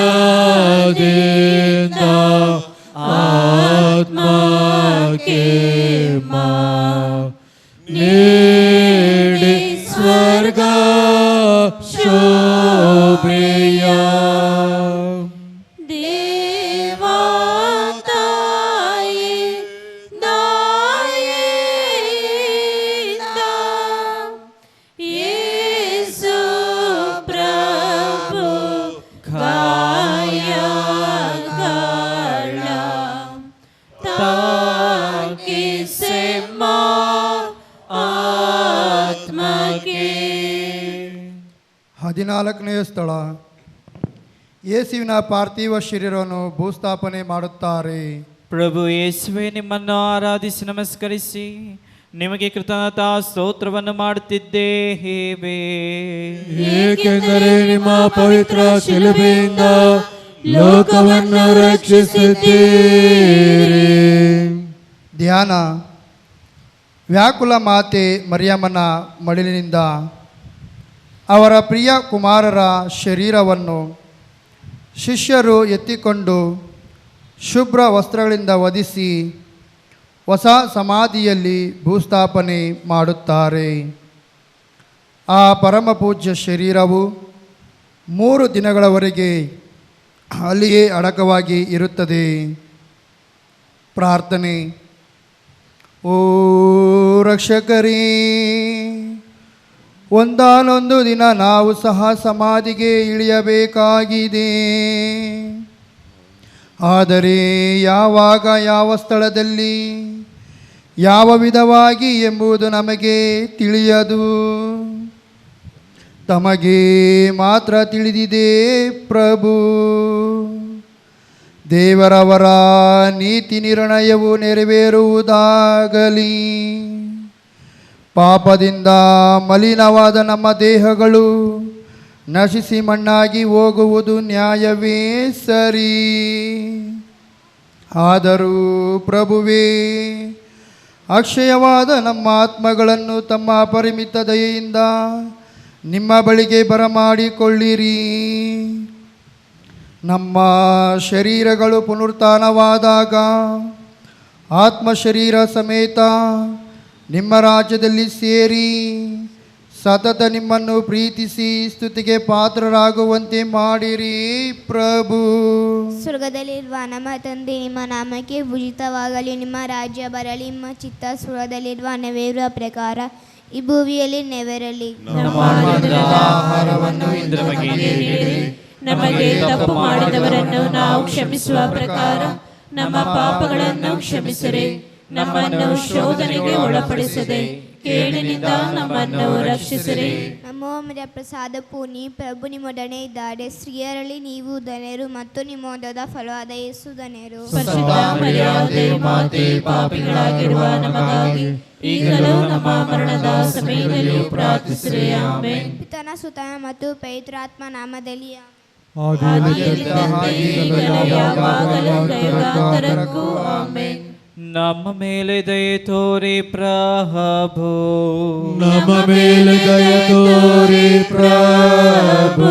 ಆತ್ಮಕ್ಕೆ ನೀಡಿ ಸ್ವರ್ಗ ಶೋಭೆಯ. ಹದಿನಾಲ್ಕನೆಯ ಸ್ಥಳ, ಯೇಸುವಿನ ಪಾರ್ಥಿವ ಶರೀರವನ್ನು ಭೂಸ್ಥಾಪನೆ ಮಾಡುತ್ತಾರೆ. ಪ್ರಭು ಯೇಸುವೆ, ನಿಮ್ಮನ್ನು ಆರಾಧಿಸಿ ನಮಸ್ಕರಿಸಿ ನಿಮಗೆ ಕೃತಜ್ಞತಾ ಸ್ತೋತ್ರವನ್ನು ಮಾಡುತ್ತಿದ್ದೇವೆ. ಏಕೆಂದರೆ ನಿಮ್ಮ ಪವಿತ್ರ ಶಿಲುಬೆಯಿಂದ ಲೋಕವನ್ನು ರಕ್ಷಿಸುತ್ತೀರಿ. ಧ್ಯಾನ. ವ್ಯಾಕುಲ ಮಾತೆ ಮರಿಯಮ್ಮನ ಮಡಿಲಿನಿಂದ ಅವರ ಪ್ರಿಯ ಕುಮಾರರ ಶರೀರವನ್ನು ಶಿಷ್ಯರು ಎತ್ತಿಕೊಂಡು ಶುಭ್ರ ವಸ್ತ್ರಗಳಿಂದ ವಧಿಸಿ ಹೊಸ ಸಮಾಧಿಯಲ್ಲಿ ಭೂಸ್ಥಾಪನೆ ಮಾಡುತ್ತಾರೆ. ಆ ಪರಮ ಪೂಜ್ಯ ಶರೀರವು 3 ದಿನಗಳವರೆಗೆ ಅಲ್ಲಿಯೇ ಅಡಕವಾಗಿ ಇರುತ್ತದೆ. ಪ್ರಾರ್ಥನೆ. ಓ ರಕ್ಷಕರೇ, ಒಂದಾನೊಂದು ದಿನ ನಾವು ಸಹ ಸಮಾಧಿಗೆ ಇಳಿಯಬೇಕಾಗಿದೆ. ಆದರೆ ಯಾವಾಗ, ಯಾವ ಸ್ಥಳದಲ್ಲಿ, ಯಾವ ವಿಧವಾಗಿ ಎಂಬುದು ನಮಗೆ ತಿಳಿಯದು. ತಮಗೆ ಮಾತ್ರ ತಿಳಿದಿದೆ ಪ್ರಭು. ದೇವರವರ ನೀತಿ ನಿರ್ಣಯವು ನೆರವೇರುವುದಾಗಲಿ. ಪಾಪದಿಂದ ಮಲಿನವಾದ ನಮ್ಮ ದೇಹಗಳು ನಶಿಸಿ ಮಣ್ಣಾಗಿ ಹೋಗುವುದು ನ್ಯಾಯವೇ ಸರಿ. ಆದರೂ ಪ್ರಭುವೇ, ಅಕ್ಷಯವಾದ ನಮ್ಮ ಆತ್ಮಗಳನ್ನು ತಮ್ಮ ಅಪರಿಮಿತ ದಯೆಯಿಂದ ನಿಮ್ಮ ಬಳಿಗೆ ಬರಮಾಡಿಕೊಳ್ಳಿರಿ. ನಮ್ಮ ಶರೀರಗಳು ಪುನರುತ್ಥಾನವಾದಾಗ ಆತ್ಮ ಶರೀರ ಸಮೇತ ನಿಮ್ಮ ರಾಜ್ಯದಲ್ಲಿ ಸೇರಿ ಸತತ ನಿಮ್ಮನ್ನು ಪ್ರೀತಿಸಿ ಸ್ತುತಿಗೆ ಪಾತ್ರರಾಗುವಂತೆ ಮಾಡಿರಿ ಪ್ರಭು. ಸ್ವರ್ಗದಲ್ಲಿರುವ ನಮ್ಮ ತಂದೆ, ನಿಮ್ಮ ನಾಮಕ್ಕೆ ಪೂಜಿತವಾಗಲಿ. ನಿಮ್ಮ ರಾಜ್ಯ ಬರಲಿ. ನಿಮ್ಮ ಚಿತ್ತ ಸ್ವರ್ಗದಲ್ಲಿರುವ ನೆರವೇರುವ ಪ್ರಕಾರ ಈ ಭೂಮಿಯಲ್ಲಿ ನೆರವೇರಲಿ. ನಮ್ಮ ಅನುದಿನದ ಆಹಾರವನ್ನು ಇಂದು ನಮಗೆ ನೀಡಿರಿ. ನಮಗೆ ತಪ್ಪು ಮಾಡಿದವರನ್ನು ನಾವು ಕ್ಷಮಿಸುವ ಪ್ರಕಾರ ನಮ್ಮ ಪಾಪಗಳನ್ನು ಕ್ಷಮಿಸಿರಿ. ನಮ್ಮನ್ನು ಶೋಧನೆಗೆ ಒಳಪಡಿಸದೆ ಕೇಡಿನಿಂದ ನಮ್ಮನ್ನು ರಕ್ಷಿಸಿರಿ. ನಮೋ ಮರಿಯ ಪ್ರಸಾದ ಪೂರ್ಣಿ, ಪ್ರಭು ನಿಮ್ಮೊಡನೆ ಇದ್ದಾರೆ. ಸ್ತ್ರೀಯರಲ್ಲಿ ನೀವು ಧನ್ಯರು ಮತ್ತು ನಿಮ್ಮ ಉದರದ ಫಲವಾದ ಯೇಸು ಧನ್ಯರು. ಪರಿಶುದ್ಧ ಮರಿಯಾದೆ ಮಾತೆ, ಪಾಪಿಗಳಾಗಿರುವ ನಮಗಾಗಿ ಈಗಲೂ ನಮ್ಮ ಮರಣದ ಸಮಯದಲ್ಲಿಯೂ ಪ್ರಾರ್ಥಿಸಿರಿ. ಆಮೆನ್. ಪಿತನ ಸುತನ ಮತ್ತು ಪವಿತ್ರಾತ್ಮ ನಾಮದಲ್ಲಿ ಯಾವಾಗಲೂ ದೈವಾಂತರಕ್ಕೂ ಆಮೆನ್. ನಮ್ಮ ಮೇಲೆ ದಯೆ ತೋರಿ ಪ್ರಭು, ನಮ್ಮ ಮೇಲೆ ದಯೆ ತೋರಿ ಪ್ರಭು.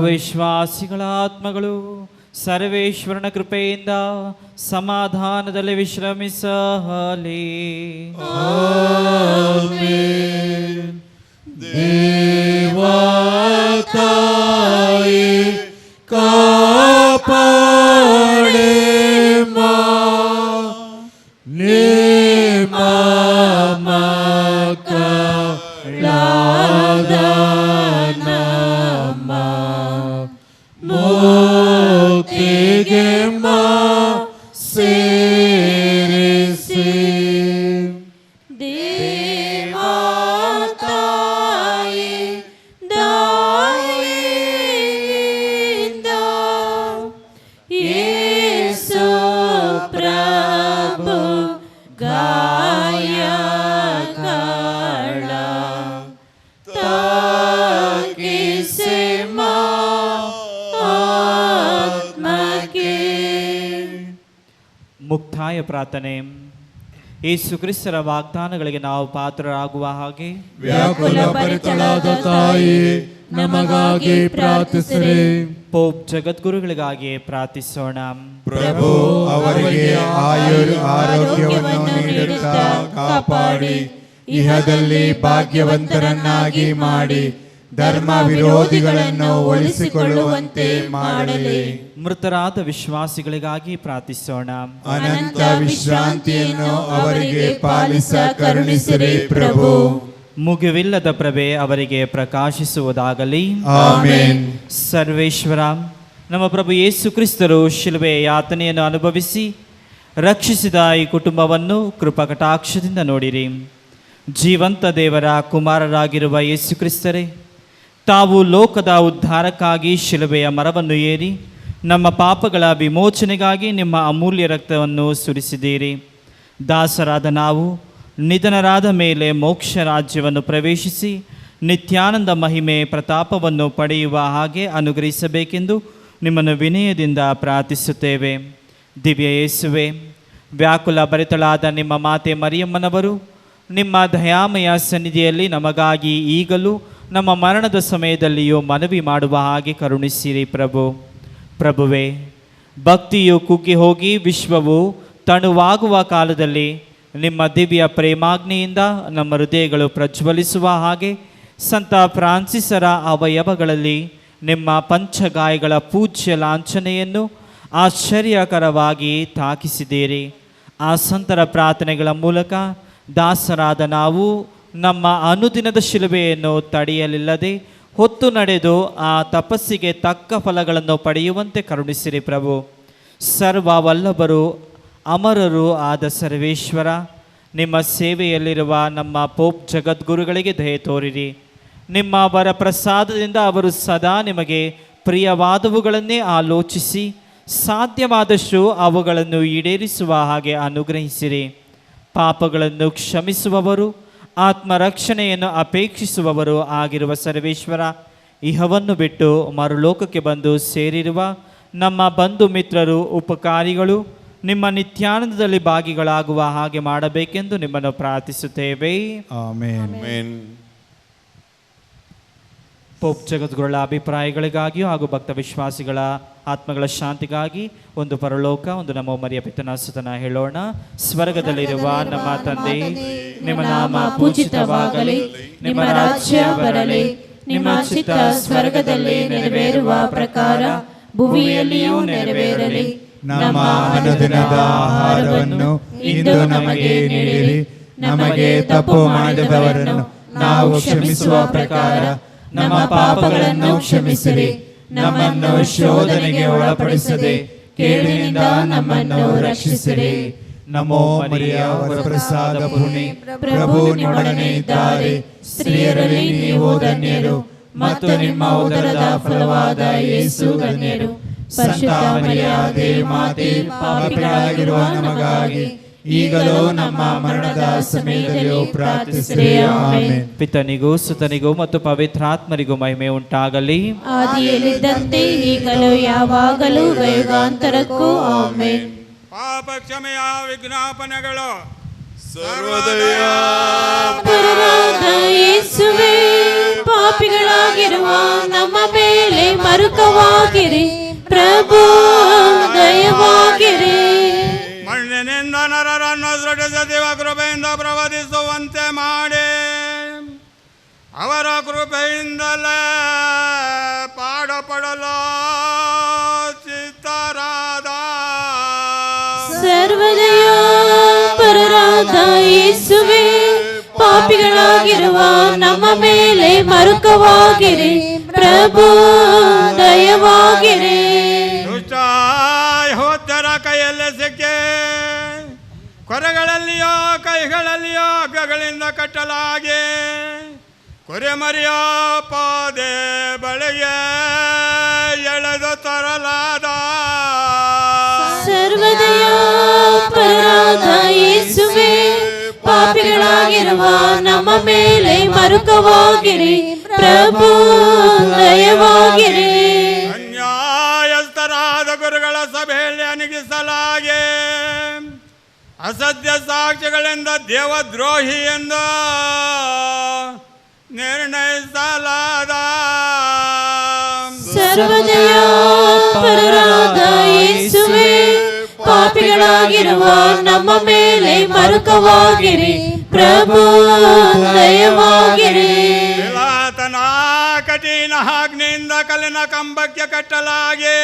ವಿಶ್ವಾಸಿಗಳ ಆತ್ಮಗಳು ಸರ್ವೇಶ್ವರನ ಕೃಪೆಯಿಂದ ಸಮಾಧಾನದಲ್ಲಿ ವಿಶ್ರಮಿಸಲಿ. ಆಮೆನ್. ದೇವಾ ತಾಯಿ ಕಾಪಾಡೆ ಮಾ ನಿಮ್ಮ ಮಕ್ಕಳಾದ ನಮ್ಮ ಮುಕ್ತಿಗೆ ಸೇರಿಸಿ. ದೇವಾ ತಾಯಿ ದಯೆಯಿಂದ ಯೇಸು ಪ್ರಭು ಗಾಯಗಳ ತಾಕಿಸಿ ಆತ್ಮಕ್ಕೆ. ಮುಕ್ತಾಯ ಪ್ರಾರ್ಥನೆ. ಯೇಸು ಕ್ರಿಸ್ತರ ವಾಗ್ದಾನಗಳಿಗೆ ನಾವು ಪಾತ್ರರಾಗುವ ಹಾಗೆ ವ್ಯಾಕುಲ ಭರಿತಳಾದ ತಾಯಿ ನಮಗಾಗಿ ಪ್ರಾರ್ಥಿಸಿರಿ. ಪೋಪ್ ಜಗದ್ಗುರುಗಳಿಗಾಗಿ ಪ್ರಾರ್ಥಿಸೋಣ. ಪ್ರಭು ಅವರಿಗೆ ಆರೋಗ್ಯವನ್ನು ನೀಡುತ್ತಾ ಕಾಪಾಡಿ, ಇಹದಲ್ಲಿ ಭಾಗ್ಯವಂತರನ್ನಾಗಿ ಮಾಡಿ, ಧರ್ಮ ವಿರೋಧಿಗಳನ್ನು ಒಲಿಸಿಕೊಳ್ಳುವಂತೆ ಮಾಡಲಿ. ಮೃತರಾದ ವಿಶ್ವಾಸಿಗಳಿಗಾಗಿ ಪ್ರಾರ್ಥಿಸೋಣ. ಅನಂತ ವಿಶ್ರಾಂತಿಯನ್ನು ಅವರಿಗೆ ಪಾಲಿಸ ಕರುಣಿಸಿರಿ ಪ್ರಭು. ಮುಗಿವಿಲ್ಲದ ಪ್ರಭೆ ಅವರಿಗೆ ಪ್ರಕಾಶಿಸುವುದಾಗಲಿ. ಆಮೆನ್. ಸರ್ವೇಶ್ವರ, ನಮ್ಮ ಪ್ರಭು ಯೇಸು ಕ್ರಿಸ್ತರು ಶಿಲುಬೆಯ ಯಾತನೆಯನ್ನು ಅನುಭವಿಸಿ ರಕ್ಷಿಸಿದ ಈ ಕುಟುಂಬವನ್ನು ಕೃಪಕಟಾಕ್ಷದಿಂದ ನೋಡಿರಿ. ಜೀವಂತ ದೇವರ ಕುಮಾರರಾಗಿರುವ ಯೇಸು ಕ್ರಿಸ್ತರೇ, ತಾವು ಲೋಕದ ಉದ್ಧಾರಕ್ಕಾಗಿ ಶಿಲುಬೆಯ ಮರವನ್ನು ಏರಿ ನಮ್ಮ ಪಾಪಗಳ ವಿಮೋಚನೆಗಾಗಿ ನಿಮ್ಮ ಅಮೂಲ್ಯ ರಕ್ತವನ್ನು ಸುರಿಸಿದ್ದೀರಿ. ದಾಸರಾದ ನಾವು ನಿಧನರಾದ ಮೇಲೆ ಮೋಕ್ಷ ರಾಜ್ಯವನ್ನು ಪ್ರವೇಶಿಸಿ ನಿತ್ಯಾನಂದ ಮಹಿಮೆ ಪ್ರತಾಪವನ್ನು ಪಡೆಯುವ ಹಾಗೆ ಅನುಗ್ರಹಿಸಬೇಕೆಂದು ನಿಮ್ಮನ್ನು ವಿನಯದಿಂದ ಪ್ರಾರ್ಥಿಸುತ್ತೇವೆ. ದಿವ್ಯ ಯೇಸುವೆ, ವ್ಯಾಕುಲ ಭರಿತಳಾದ ನಿಮ್ಮ ಮಾತೆ ಮರಿಯಮ್ಮನವರು ನಿಮ್ಮ ದಯಾಮಯ ಸನ್ನಿಧಿಯಲ್ಲಿ ನಮಗಾಗಿ ಈಗಲೂ ನಮ್ಮ ಮರಣದ ಸಮಯದಲ್ಲಿಯೂ ಮನವಿ ಮಾಡುವ ಹಾಗೆ ಕರುಣಿಸಿರಿ ಪ್ರಭುವೇ, ಭಕ್ತಿಯು ಕುಗ್ಗಿ ಹೋಗಿ ವಿಶ್ವವು ತಣುವಾಗುವ ಕಾಲದಲ್ಲಿ ನಿಮ್ಮ ದಿವ್ಯ ಪ್ರೇಮಾಗ್ನಿಯಿಂದ ನಮ್ಮ ಹೃದಯಗಳು ಪ್ರಜ್ವಲಿಸುವ ಹಾಗೆ ಸಂತ ಫ್ರಾನ್ಸಿಸರ ಅವಯವಗಳಲ್ಲಿ ನಿಮ್ಮ ಪಂಚಗಾಯಗಳ ಪೂಜ್ಯ ಲಾಂಛನೆಯನ್ನು ಆಶ್ಚರ್ಯಕರವಾಗಿ ತಾಕಿಸಿದ್ದೀರಿ. ಆ ಸಂತರ ಪ್ರಾರ್ಥನೆಗಳ ಮೂಲಕ ದಾಸರಾದ ನಾವು ನಮ್ಮ ಅನುದಿನದ ಶಿಲುಬೆಯನ್ನು ತಡೆಯಲಿಲ್ಲದೆ ಹೊತ್ತು ನಡೆದು ಆ ತಪಸ್ಸಿಗೆ ತಕ್ಕ ಫಲಗಳನ್ನು ಪಡೆಯುವಂತೆ ಕರುಣಿಸಿರಿ ಪ್ರಭು. ಸರ್ವವಲ್ಲಭರು ಅಮರರು ಆದ ಸರ್ವೇಶ್ವರ, ನಿಮ್ಮ ಸೇವೆಯಲ್ಲಿರುವ ನಮ್ಮ ಪೋಪ್ ಜಗದ್ಗುರುಗಳಿಗೆ ದಯೆ ತೋರಿರಿ. ನಿಮ್ಮ ವರ ಪ್ರಸಾದದಿಂದ ಅವರು ಸದಾ ನಿಮಗೆ ಪ್ರಿಯವಾದವುಗಳನ್ನೇ ಆಲೋಚಿಸಿ ಸಾಧ್ಯವಾದಷ್ಟು ಅವುಗಳನ್ನು ಈಡೇರಿಸುವ ಹಾಗೆ ಅನುಗ್ರಹಿಸಿರಿ. ಪಾಪಗಳನ್ನು ಕ್ಷಮಿಸುವವರು, ಆತ್ಮರಕ್ಷಣೆಯನ್ನು ಅಪೇಕ್ಷಿಸುವವರು ಆಗಿರುವ ಸರ್ವೇಶ್ವರ, ಇಹವನ್ನು ಬಿಟ್ಟು ಮರುಲೋಕಕ್ಕೆ ಬಂದು ಸೇರಿರುವ ನಮ್ಮ ಬಂಧು ಮಿತ್ರರು, ಉಪಕಾರಿಗಳು ನಿಮ್ಮ ನಿತ್ಯಾನಂದದಲ್ಲಿ ಭಾಗಿಗಳಾಗುವ ಹಾಗೆ ಮಾಡಬೇಕೆಂದು ನಿಮ್ಮನ್ನು ಪ್ರಾರ್ಥಿಸುತ್ತೇವೆ. ಆಮೆನ್. ಪೋಪ್ ಜಗದ್ಗುರುಗಳ ಅಭಿಪ್ರಾಯಗಳಿಗಾಗಿಯೂ ಹಾಗೂ ಭಕ್ತ ವಿಶ್ವಾಸಿಗಳ ಆತ್ಮಗಳ ಶಾಂತಿಗಾಗಿ ಒಂದು ಪರಲೋಕ, ಒಂದು ನಮೋ ಮರಿಯ ಪಿತನ ಸುತನ ಹೇಳೋಣ. ಸ್ವರ್ಗದಲ್ಲಿರುವ ನಮ್ಮ ತಂದೆ, ನಿಮ್ಮ ನಾಮ ಪೂಜಿತವಾಗಲಿ, ನಿಮ್ಮ ರಾಜ್ಯ ಬರಲಿ, ನಿಮ್ಮ ಚಿತ್ತ ಸ್ವರ್ಗದಲ್ಲಿ ನೆರವೇರುವ ಪ್ರಕಾರ ಭೂಮಿಯಲ್ಲಿಯೂ ನೆರವೇರಲಿ. ನಮ್ಮ ಅನುದಿನದ ಆಹಾರವನ್ನು ಇಂದು ನಮಗೆ ನೀಡಿರಿ. ನಮಗೆ ತಪ್ಪು ಮಾಡಿದವರನ್ನು ನಾವು ಕ್ಷಮಿಸುವ ಪ್ರಕಾರ ನಮ್ಮ ಪಾಪಗಳನ್ನು ಕ್ಷಮಿಸಿರಿ. ನಮ್ಮನ್ನು ಶೋಧನೆಗೆ ಒಳಪಡಿಸದೆ ಕೇಡಿನಿಂದ ನಮ್ಮನ್ನು ರಕ್ಷಿಸಿರಿ. ನಮೋ ಮರಿಯ ವರಪ್ರಸಾದ ಪೂರ್ಣಿ, ಪ್ರಭು ನಿಮ್ಮೊಡನೆ ಇದ್ದಾರೆ. ಸ್ತ್ರೀಯರಲ್ಲಿ ನೀವು ಧನ್ಯರು, ಮತ್ತು ನಿಮ್ಮ ಉದರದ ಫಲವಾದ ಯೇಸು ಧನ್ಯರು. ಸಂತ ಮರಿಯ ದೇವಮಾತೆ, ಪಾಪಿಗಳಾಗಿರುವ ನಮಗಾಗಿ ಈಗಲೂ ನಮ್ಮ ಮರಣದ ಸಮಯದಲ್ಲಿಯೂ ಪ್ರಾರ್ಥಿಸಿರಿ. ಆಮೆನ್. ಪಿತನಿಗೂ ಸುತನಿಗೂ ಮತ್ತು ಪವಿತ್ರಾತ್ಮರಿಗೂ ಮಹಿಮೆ ಉಂಟಾಗಲಿ. ಆದಿಯಲ್ಲಿದ್ದಂತೆ ಈಗಲೂ ಯಾವಾಗಲೂ ಯುಗಾಂತರಕ್ಕೂ ಆಮೆನ್. ಪಾಪ ಕ್ಷಮೆಯ ವಿಜ್ಞಾಪನೆಗಳು. ಪರರಾದ ಯೇಸುವೇ, ಪಾಪಿಗಳಾಗಿರುವ ನಮ್ಮ ಮೇಲೆ ಮರುಕವಾಗಿರಿ. ಪ್ರಭು ದಯವಾಗಿರಿ. ಮಣ್ಣಿನಿಂದ ನರರನ್ನು ಸೃಷ್ಟಿಸಿದ ದೇವ ಕೃಪೆಯಿಂದ ಪ್ರವರ್ತಿಸುವಂತೆ ಮಾಡಿ ಅವರ ಕೃಪೆಯಿಂದಲೇ ಪಾಡಪಡಲು ಚಿತ್ತರಾದ ಸರ್ವದಯ ಪರರಾದ ಯೇಸುವೇ, ಪಾಪಿಗಳಾಗಿರುವ ನಮ್ಮ ಮೇಲೆ ಮರುಕವಾಗಿರಿ. ಪ್ರಭು ದಯವಾಗಿರಿ. ದುಷ್ಟ ಯೆಹೂದ್ಯರ ಕೈಯಲ್ಲಿ ಸಿಕ್ಕಿ ಕೊರೆಗಳಲ್ಲಿಯೋ ಕೈಗಳಲ್ಲಿಯೋ ಹಗ್ಗಗಳಿಂದ ಕಟ್ಟಲಾಗಿ ಕುರಿಮರಿಯ ಪಾದೆ ಬಳಿಗೆ ಎಳೆದು ತರಲಾದ ಸರ್ವದಯ ಪರರಾದ ಯೇಸುವೇ, ಪಾಪಿಗಳಾಗಿರುವ ನಮ್ಮ ಮೇಲೆ ಮರುಕವಾಗಿರಿ. ಪ್ರಭು ದಯವಾಗಿರಿ. ಅನ್ಯಾಯಸ್ಥರಾದ ಗುರುಗಳ ಸಭೆಯಲ್ಲಿ ಅಣಗಿಸಲಾಗಿ ಅಸತ್ಯ ಸಾಕ್ಷಿಗಳಿಂದ ದೇವದ್ರೋಹಿ ಎಂದು ನಿರ್ಣಯಿಸಲಾದ ಸರ್ವದಯ ಪರರಾದ ಯೇಸುವೇ, ಪಾಪಿಗಳಾಗಿರುವ ನಮ್ಮ ಮೇಲೆ ಮರುಕವಾಗಿರಿ. ಪ್ರಭು ದಯವಾಗಿರಿ. ಪಿಲಾತನ ಕಠಿಣ ಆಜ್ಞೆಯಿಂದ ಕಲ್ಲಿನ ಕಂಬಕ್ಕೆ ಕಟ್ಟಲಾಗಿ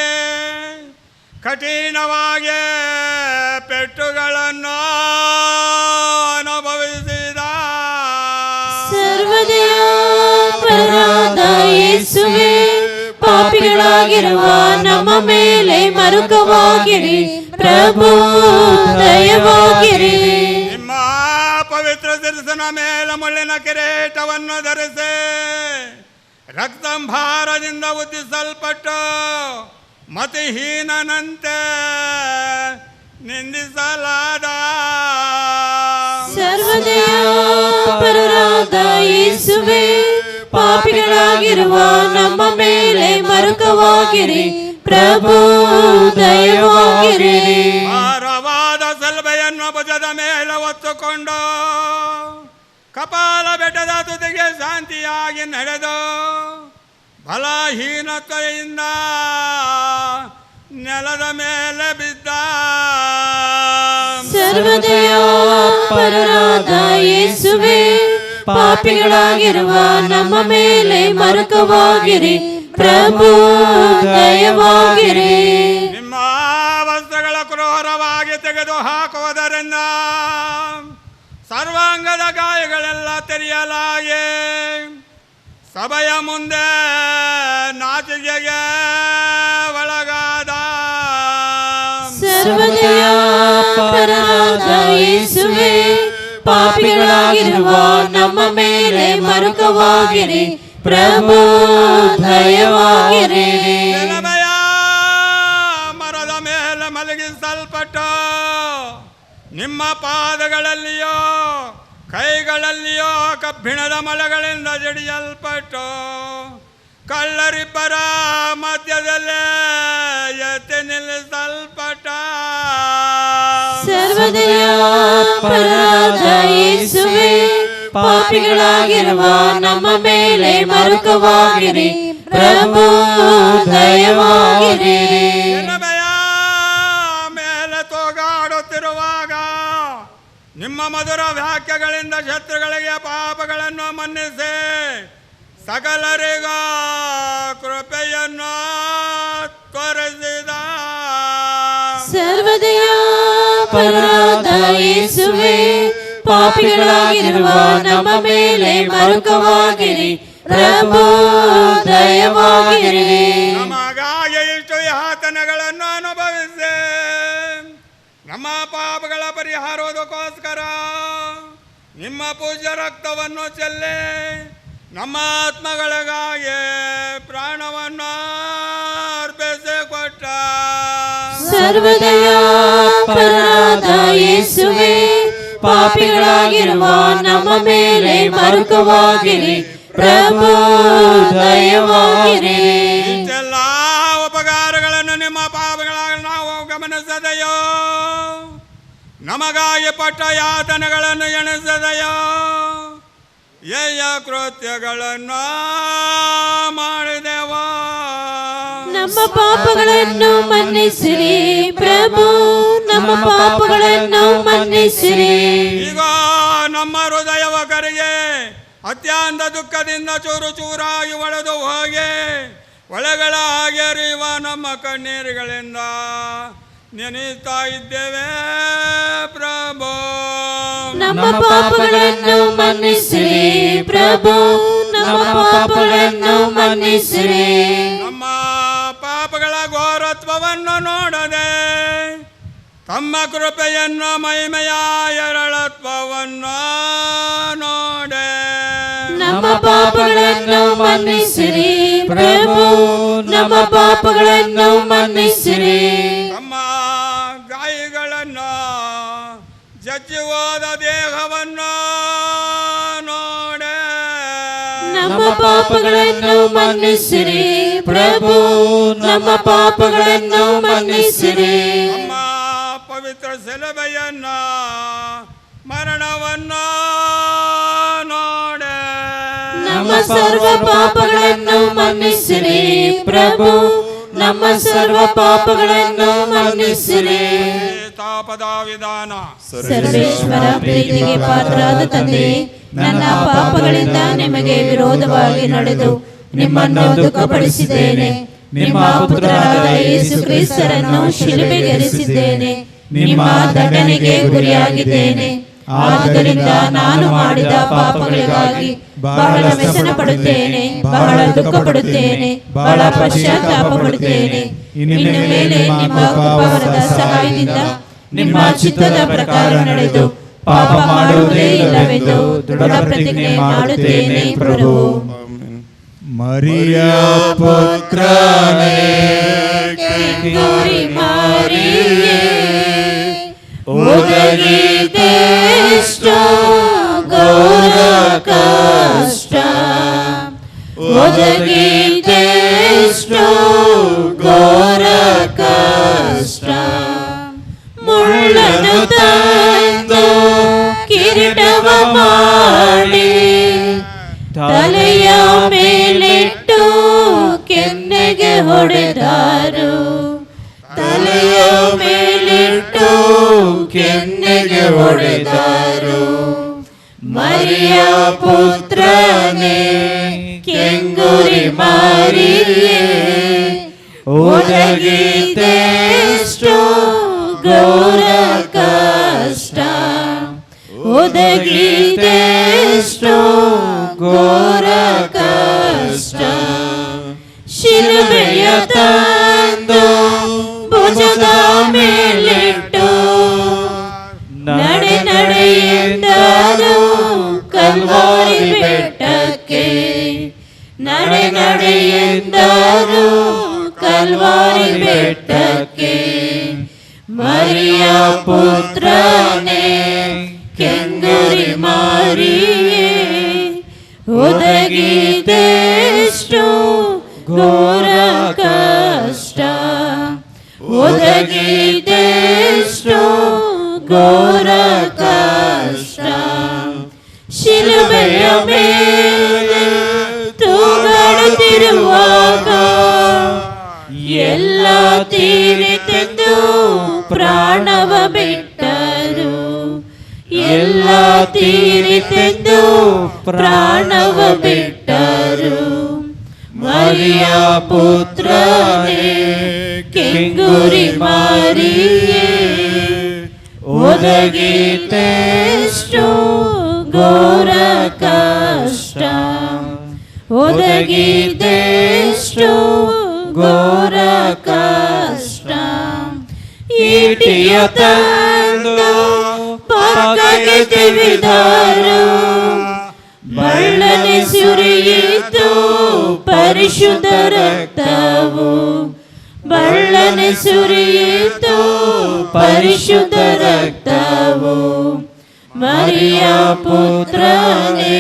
ಕಠಿಣವಾಗಿ ಪೆಟ್ಟುಗಳನ್ನು ಅನುಭವಿಸಿದ ಸರ್ವದಯ ಪರರಾದ ಯೇಸುವೇ, ಪಾಪಿಗಳಾಗಿರುವ ನಮ್ಮ ಮೇಲೆ ಮರುಕವಾಗಿರಿ. ಪ್ರಭು ದಯವಾಗಿರಿ. ನಿಮ್ಮ ಪವಿತ್ರ ಶಿರಸಿನ ಮೇಲೆ ಮುಳ್ಳಿನ ಕಿರೀಟವನ್ನು ಧರಿಸಿ ರಕ್ತಂಭಾರದಿಂದ ಉದ್ದಿಸಲ್ಪಟ್ಟು ಮತಿಹೀನನಂತೆ ನಿಂದಿಸಲಾದ ಸರ್ವದಯ ಪರರಾದ ಯೇಸುವೇ, ಪಾಪಿಗಳಾಗಿರುವ ನಮ್ಮ ಮೇಲೆ ಮರುಕವಾಗಿರಿ. ಪ್ರಭು ದಯವಾಗಿರಿ. ಭಾರವಾದ ಸಲ್ಬೆಯನ್ನು ಭುಜದ ಮೇಲೆ ಹೊತ್ತುಕೊಂಡು ಕಪಾಲ ಬೆಟ್ಟದ ತುದಿಗೆ ಶಾಂತಿಯಾಗಿ ನಡೆದು ಬಲಹೀನತೆಯಿಂದ ನೆಲದ ಮೇಲೆ ಬಿದ್ದ ಸರ್ವದಯ ಪರರಾದ ಯೇಸುವೇ, ಪಾಪಿಗಳಾಗಿರುವ ನಮ್ಮ ಮೇಲೆ ಮರುಕವಾಗಿರಿ. ಪ್ರಭು ದಯವಾಗಿರಿ. ನಿಮ್ಮ ವಸ್ತ್ರಗಳ ಕ್ರೂರವಾಗಿ ತೆಗೆದು ಹಾಕುವುದರಿಂದ ಸರ್ವಾಂಗದ ಗಾಯಗಳೆಲ್ಲ ತೆರೆಯಲಾಗಿ ಸಭೆಯ ಮುಂದೆ ನಾಚಿಕೆಗೆ ಒಳಗಾದ ಸರ್ವದಯ ಪರರಾದ ಯೇಸುವೇ, ಪಾಪಿಗಳಾಗಿರುವ ನಮ್ಮ ಮೇಲೆ ಮರುಕವಾಗಿರಿ. ಪ್ರಭು ದಯವಾಗಿರಿ. ಶಿಲುಬೆಯ ಮರದ ಮೇಲೆ ಮಲಗಿಸಲ್ಪಟ್ಟು ನಿಮ್ಮ ಪಾದಗಳಲ್ಲಿಯೋ ಕೈಗಳಲ್ಲಿಯೋ ಕಬ್ಬಿಣದ ಮೊಳೆಗಳಿಂದ ಜಡಿಯಲ್ಪಟ್ಟು ಕಳ್ಳರಿಬ್ಬರ ಮಧ್ಯದಲ್ಲೇ ಎತ್ತಿ ನಿಲ್ಲಿಸಲ್ಪಟ್ಟ ಸರ್ವದಯ ಪರರಾದ ಯೇಸುವೇ, ಪಾಪಿಗಳಾಗಿರುವ ನಮ್ಮ ಮೇಲೆ ಮರುಕವಾಗಿರಿ. ಪ್ರಭು ದಯವಾಗಿರಿ. ಶಿಲುಬೆಯ ಮೇಲೆ ತೂಗಾಡುತ್ತಿರುವಾಗ ನಿಮ್ಮ ಮಧುರ ವಾಕ್ಯಗಳಿಂದ ಶತ್ರುಗಳಿಗೆ ಪಾಪಗಳನ್ನು ಮನ್ನಿಸಿ ಸಕಲರಿಗ ಕೃಪೆಯನ್ನು ತೋರಿಸಿದ ಸರ್ವದಯ ಪರರಾದ ಯೇಸುವೇ, ಪಾಪಿಗಳಾಗಿರುವ ನಮ್ಮ ಮೇಲೆ ಮರುಕವಾಗಿರಿ. ಪ್ರಭು ದಯವಾಗಿರಿ. ನಮಗಾಗಿ ಇಷ್ಟು ಯಾತನೆಗಳನ್ನು ಅನುಭವಿಸಿ ನಮ್ಮ ಪಾಪಗಳ ಪರಿಹಾರೋದಕ್ಕೋಸ್ಕರ ನಿಮ್ಮ ಪೂಜ್ಯ ರಕ್ತವನ್ನು ಚೆಲ್ಲಿ ನಮ್ಮ ಆತ್ಮಗಳಿಗಾಗಿ ಪ್ರಾಣವನ್ನು ಅರ್ಪಿಸಿಕೊಟ್ಟ ಸರ್ವದಯಾಪರನಾದ ಯೇಸುವೇ, ಪಾಪಿಗಳಾಗಿರುವ ನಮ್ಮ ಮೇಲೆ ಮರುಕವಾಗಿರಿ. ಪ್ರಭು ದಯವಾಗಿರಿ. ಇಷ್ಟೆಲ್ಲ ಉಪಕಾರಗಳನ್ನು ನಿಮ್ಮ ಪಾಪಗಳಾಗಿ ನಾವು ಗಮನಿಸದೆಯೋ, ನಮಗಾಗಿ ಪಟ್ಟ ಯಾತನೆಗಳನ್ನು ಎಣಿಸದೆಯೋ, ಯಯ ಕೃತ್ಯಗಳನ್ನು ಮಾಡಿದೆವೋ, ನಮ್ಮ ಪಾಪಗಳನ್ನು ಮನ್ನಿಸಿರಿ. ಪ್ರಭು ನಮ್ಮ ಪಾಪಗಳನ್ನು ಮನ್ನಿಸಿರಿ. ಈಗ ನಮ್ಮ ಹೃದಯವ ಕರಿಗೆ ಅತ್ಯಂತ ದುಃಖದಿಂದ ಚೂರು ಚೂರಾಗಿ ಒಳೆದು ಹೋಗಿ ಒಳಗಳ ಹಾಗೆ ಹರಿಯುವ ನಮ್ಮ ಕಣ್ಣೀರುಗಳಿಂದ ನೆನೆಯುತ್ತಾ ಇದ್ದೇವೆ. ಪ್ರಭು ನಮ್ಮ ಪಾಪಗಳನ್ನು ಮನ್ನಿಸಿರಿ. ಪ್ರಭು ನಮ್ಮ ಪಾಪಗಳನ್ನು ಮನ್ನಿಸಿರಿ. ನಮ್ಮ ಪಾಪಗಳ ಘೋರತ್ವವನ್ನು ನೋಡದೆ ತಮ್ಮ ಕೃಪೆಯನ್ನು ಮಹಿಮೆಯ ಎರಳತ್ವವನ್ನು ನೋಡೆ ನಮ್ಮ ಪಾಪಗಳನ್ನು ಮನ್ನಿಸಿರಿ. ಪ್ರಭು ನಮ್ಮ ಪಾಪಗಳನ್ನು ಮನ್ನಿಸಿರಿ. ನಮ್ಮ ಗಾಯಗಳನ್ನು ಜಜ್ಜಿ ಹೋದ ದೇಹವನ್ನು ನೋಡೆ ನಮ್ಮ ಪಾಪಗಳನ್ನು ಮನ್ನಿಸಿರಿ. ಪ್ರಭು ನಮ್ಮ ಪಾಪಗಳನ್ನು ಮನ್ನಿಸಿರಿ. ನಮ್ಮ ಪವಿತ್ರ ಸೆಲಬೆಯನ್ನು ಮರಣವನ್ನು ನೋಡೆ ನಮ್ಮ ಸರ್ವ ಪಾಪಗಳನ್ನು ಮನ್ನಿಸಿರಿ. ಪ್ರಭು ನಮ್ಮ ಸರ್ವ ಪಾಪಗಳನ್ನು ಮನ್ನಿಸಿರಿ. ತಾಪದ ವಿಧಾನ. ಸರ್ವೇಶ್ವರ ಪ್ರೀತಿಗೆ ಪಾತ್ರರಾದ ತಂದೆಯೇ, ನನ್ನ ಪಾಪಗಳಿಂದ ನಿಮಗೆ ವಿರೋಧವಾಗಿ ನಡೆದು ನಿಮ್ಮನ್ನು ದುಃಖಪಡಿಸಿದ್ದೇನೆ. ನಿಮ್ಮ ಪುತ್ರರಾದ ಯೇಸು ಕ್ರಿಸ್ತರನ್ನು ಶಿಲುಬೆಗೇರಿಸಿದ್ದೇನೆ. ನಿಮ್ಮ ದಂಡನೆಗೆ ಗುರಿಯಾಗಿದ್ದೇನೆ. ಆದ್ದರಿಂದ ನಾನು ಮಾಡಿದ ಪಾಪಗಳಿಗಾಗಿ ಬಹಳ ವ್ಯಸನ ಪಡುತ್ತೇನೆ, ಬಹಳ ದುಃಖ ಪಡುತ್ತೇನೆ, ಬಹಳ ಪಶ್ಚಾತ್ತಾಪ ಪಡುತ್ತೇನೆ. ಇನ್ನು ಮೇಲೆ ನಿಮ್ಮ ಕೃಪಾವರದ ಸಹಾಯದಿಂದ ನಿಮ್ಮ ಚಿತ್ತದ ಪ್ರಕಾರ ನಡೆದು ಪಾಪ ಮಾಡುವುದೇ ಇಲ್ಲವೆಂದು ದೃಢ ಪ್ರತಿಜ್ಞೆ ಮಾಡುತ್ತೇನೆ. ಪ್ರಭು ಮರಿಯ ಪುತ್ರನೇ, ಗೌರಿ ಮಾರಿಯೇ, ಒದಗಿದೆಷ್ಟೋ ಘೋರ ಕಷ್ಟ, ಒದಗಿದೆಷ್ಟೋ ಘೋರ ಕಷ್ಟ. ಮುಳ್ಳನ್ನು ತಂದು ಕಿರೀಟವ ಮಾಡಿ ತಲೆಯ ಮೇಲಿಟ್ಟು ಕೆನ್ನೆಗೆ ಹೊಡೆದರು. ತಲೆಯ ಮೇಲಿಟ್ಟು ಕೆನ್ನೆಗೆ ಹೊಡೆದರು. ಮರಿಯ ಪುತ್ರನೇ, ಕೆಂಗುರಿ ಮಾರಿಯೇ, ಒದಗಿದೆಷ್ಟೋ ಘೋರ ಕಷ್ಟ, ಒದಗಿದೆಷ್ಟೋ ಘೋರ ಕಷ್ಟ. ಶಿಲುಬೆಯ ತಂದು ಭುಜದ ಮೇಲಿಟ್ಟು ನಡೆ ನಡೆ ಎಂದರು ಕಲ್ವಾರಿ ಬೆಟ್ಟಕ್ಕೆ. ನಡೆ ನಡೆ ಎಂದರು ಕಲ್ವಾರಿ ಬೆಟ್ಟಕ್ಕೆ. ಮರಿಯ ಪುತ್ರನೇ, ಕೆಂಗುರಿ ಮಾರಿಯೇ, ಒದಗಿದೆಷ್ಟೋ ಘೋರ ಕಷ್ಟ, ಒದಗಿದೆಷ್ಟೋ ಘೋರ ಕಷ್ಟ. ಶಿಲುಬೆಯ ಮೇಲೆ ತೂಗಾಡುತ್ತಿರುವಾಗ ಎಲ್ಲ ತೀರಿತೆಂದು ಪ್ರಾಣವ ಬಿಟ್ಟರು. ಎಲ್ಲ ತೀರಿತೆಂದು ಪ್ರಾಣವ ಬಿಟ್ಟರು. ಮರಿಯ ಪುತ್ರನೇ, ಕೆಂಗುರಿ ಮಾರಿಯೇ, ಒದಗಿತೆಷ್ಟು ಘೋರ ಕಷ್ಟ, ಒದಗಿತೆಷ್ಟು ಘೋರ ಕಷ್ಟ. ಈಟಿಯ ತಂದು ಪಕ್ಕಕ್ಕೆ ತಿವಿದರು, ಬಳ್ಳನೆ ಸುರಿಯಿತು ಪರಿಶುದ್ಧ ರಕ್ತವು, ಬಳ್ಳನೆ ಸುರಿಯಿತು ಪರಿಶುದ್ಧ ರಕ್ತವು. ಮರಿಯ ಪುತ್ರನೇ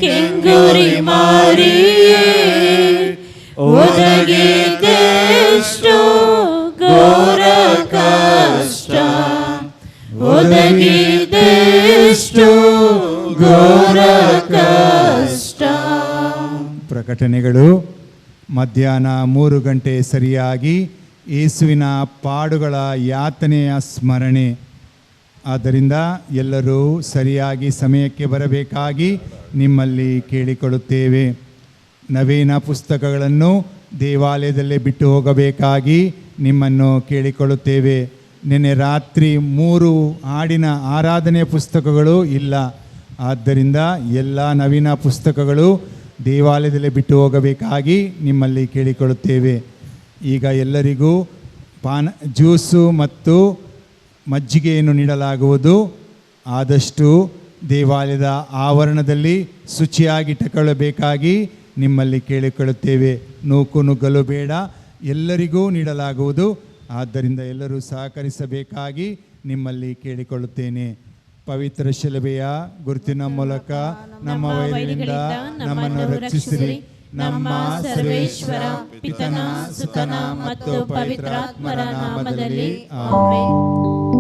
ಕೆಂಗುರಿ ಮಾರಿಯೇ, ಒದಗಿದೆಷ್ಟು ಘೋರ ಕಷ್ಟ, ಒದಗಿದೆಷ್ಟು ಘೋರ ಕಷ್ಟ. ಪ್ರಕಟಣೆಗಳು ಮಧ್ಯಾಹ್ನ 3 ಗಂಟೆ ಸರಿಯಾಗಿ ಯೇಸುವಿನ ಪಾಡುಗಳ ಯಾತನೆಯ ಸ್ಮರಣೆ. ಆದ್ದರಿಂದ ಎಲ್ಲರೂ ಸರಿಯಾಗಿ ಸಮಯಕ್ಕೆ ಬರಬೇಕಾಗಿ ನಿಮ್ಮಲ್ಲಿ ಕೇಳಿಕೊಳ್ಳುತ್ತೇವೆ. ನವೀನ ಪುಸ್ತಕಗಳನ್ನು ದೇವಾಲಯದಲ್ಲೇ ಬಿಟ್ಟು ಹೋಗಬೇಕಾಗಿ ನಿಮ್ಮನ್ನು ಕೇಳಿಕೊಳ್ಳುತ್ತೇವೆ. ನಿನ್ನೆ ರಾತ್ರಿ 3 ಹಾಡಿನ ಆರಾಧನೆಯ ಪುಸ್ತಕಗಳು ಇಲ್ಲ. ಆದ್ದರಿಂದ ಎಲ್ಲ ನವೀನ ಪುಸ್ತಕಗಳು ದೇವಾಲಯದಲ್ಲೇ ಬಿಟ್ಟು ಹೋಗಬೇಕಾಗಿ ನಿಮ್ಮಲ್ಲಿ ಕೇಳಿಕೊಳ್ಳುತ್ತೇವೆ. ಈಗ ಎಲ್ಲರಿಗೂ ಜ್ಯೂಸು ಮತ್ತು ಮಜ್ಜಿಗೆಯನ್ನು ನೀಡಲಾಗುವುದು. ಆದಷ್ಟು ದೇವಾಲಯದ ಆವರಣದಲ್ಲಿ ಶುಚಿಯಾಗಿಟ್ಟುಕೊಳ್ಳಬೇಕಾಗಿ ನಿಮ್ಮಲ್ಲಿ ಕೇಳಿಕೊಳ್ಳುತ್ತೇವೆ. ನೂಕು ನುಗ್ಗಲು ಬೇಡ, ಎಲ್ಲರಿಗೂ ನೀಡಲಾಗುವುದು. ಆದ್ದರಿಂದ ಎಲ್ಲರೂ ಸಹಕರಿಸಬೇಕಾಗಿ ನಿಮ್ಮಲ್ಲಿ ಕೇಳಿಕೊಳ್ಳುತ್ತೇನೆ. ಪವಿತ್ರ ಶಿಲುಬೆಯ ಗುರುತಿನ ಮೂಲಕ ನಮ್ಮ ವೈರಿಗಳಿಂದ ನಮ್ಮನ್ನು ರಕ್ಷಿಸಿರಿ. ನಮ್ಮ ಸರ್ವೇಶ್ವರ ಪಿತನ ಸುತನ ಮತ್ತು ಪವಿತ್ರಾತ್ಮರ ನಾಮದಲ್ಲಿ ಆಮೆನ್.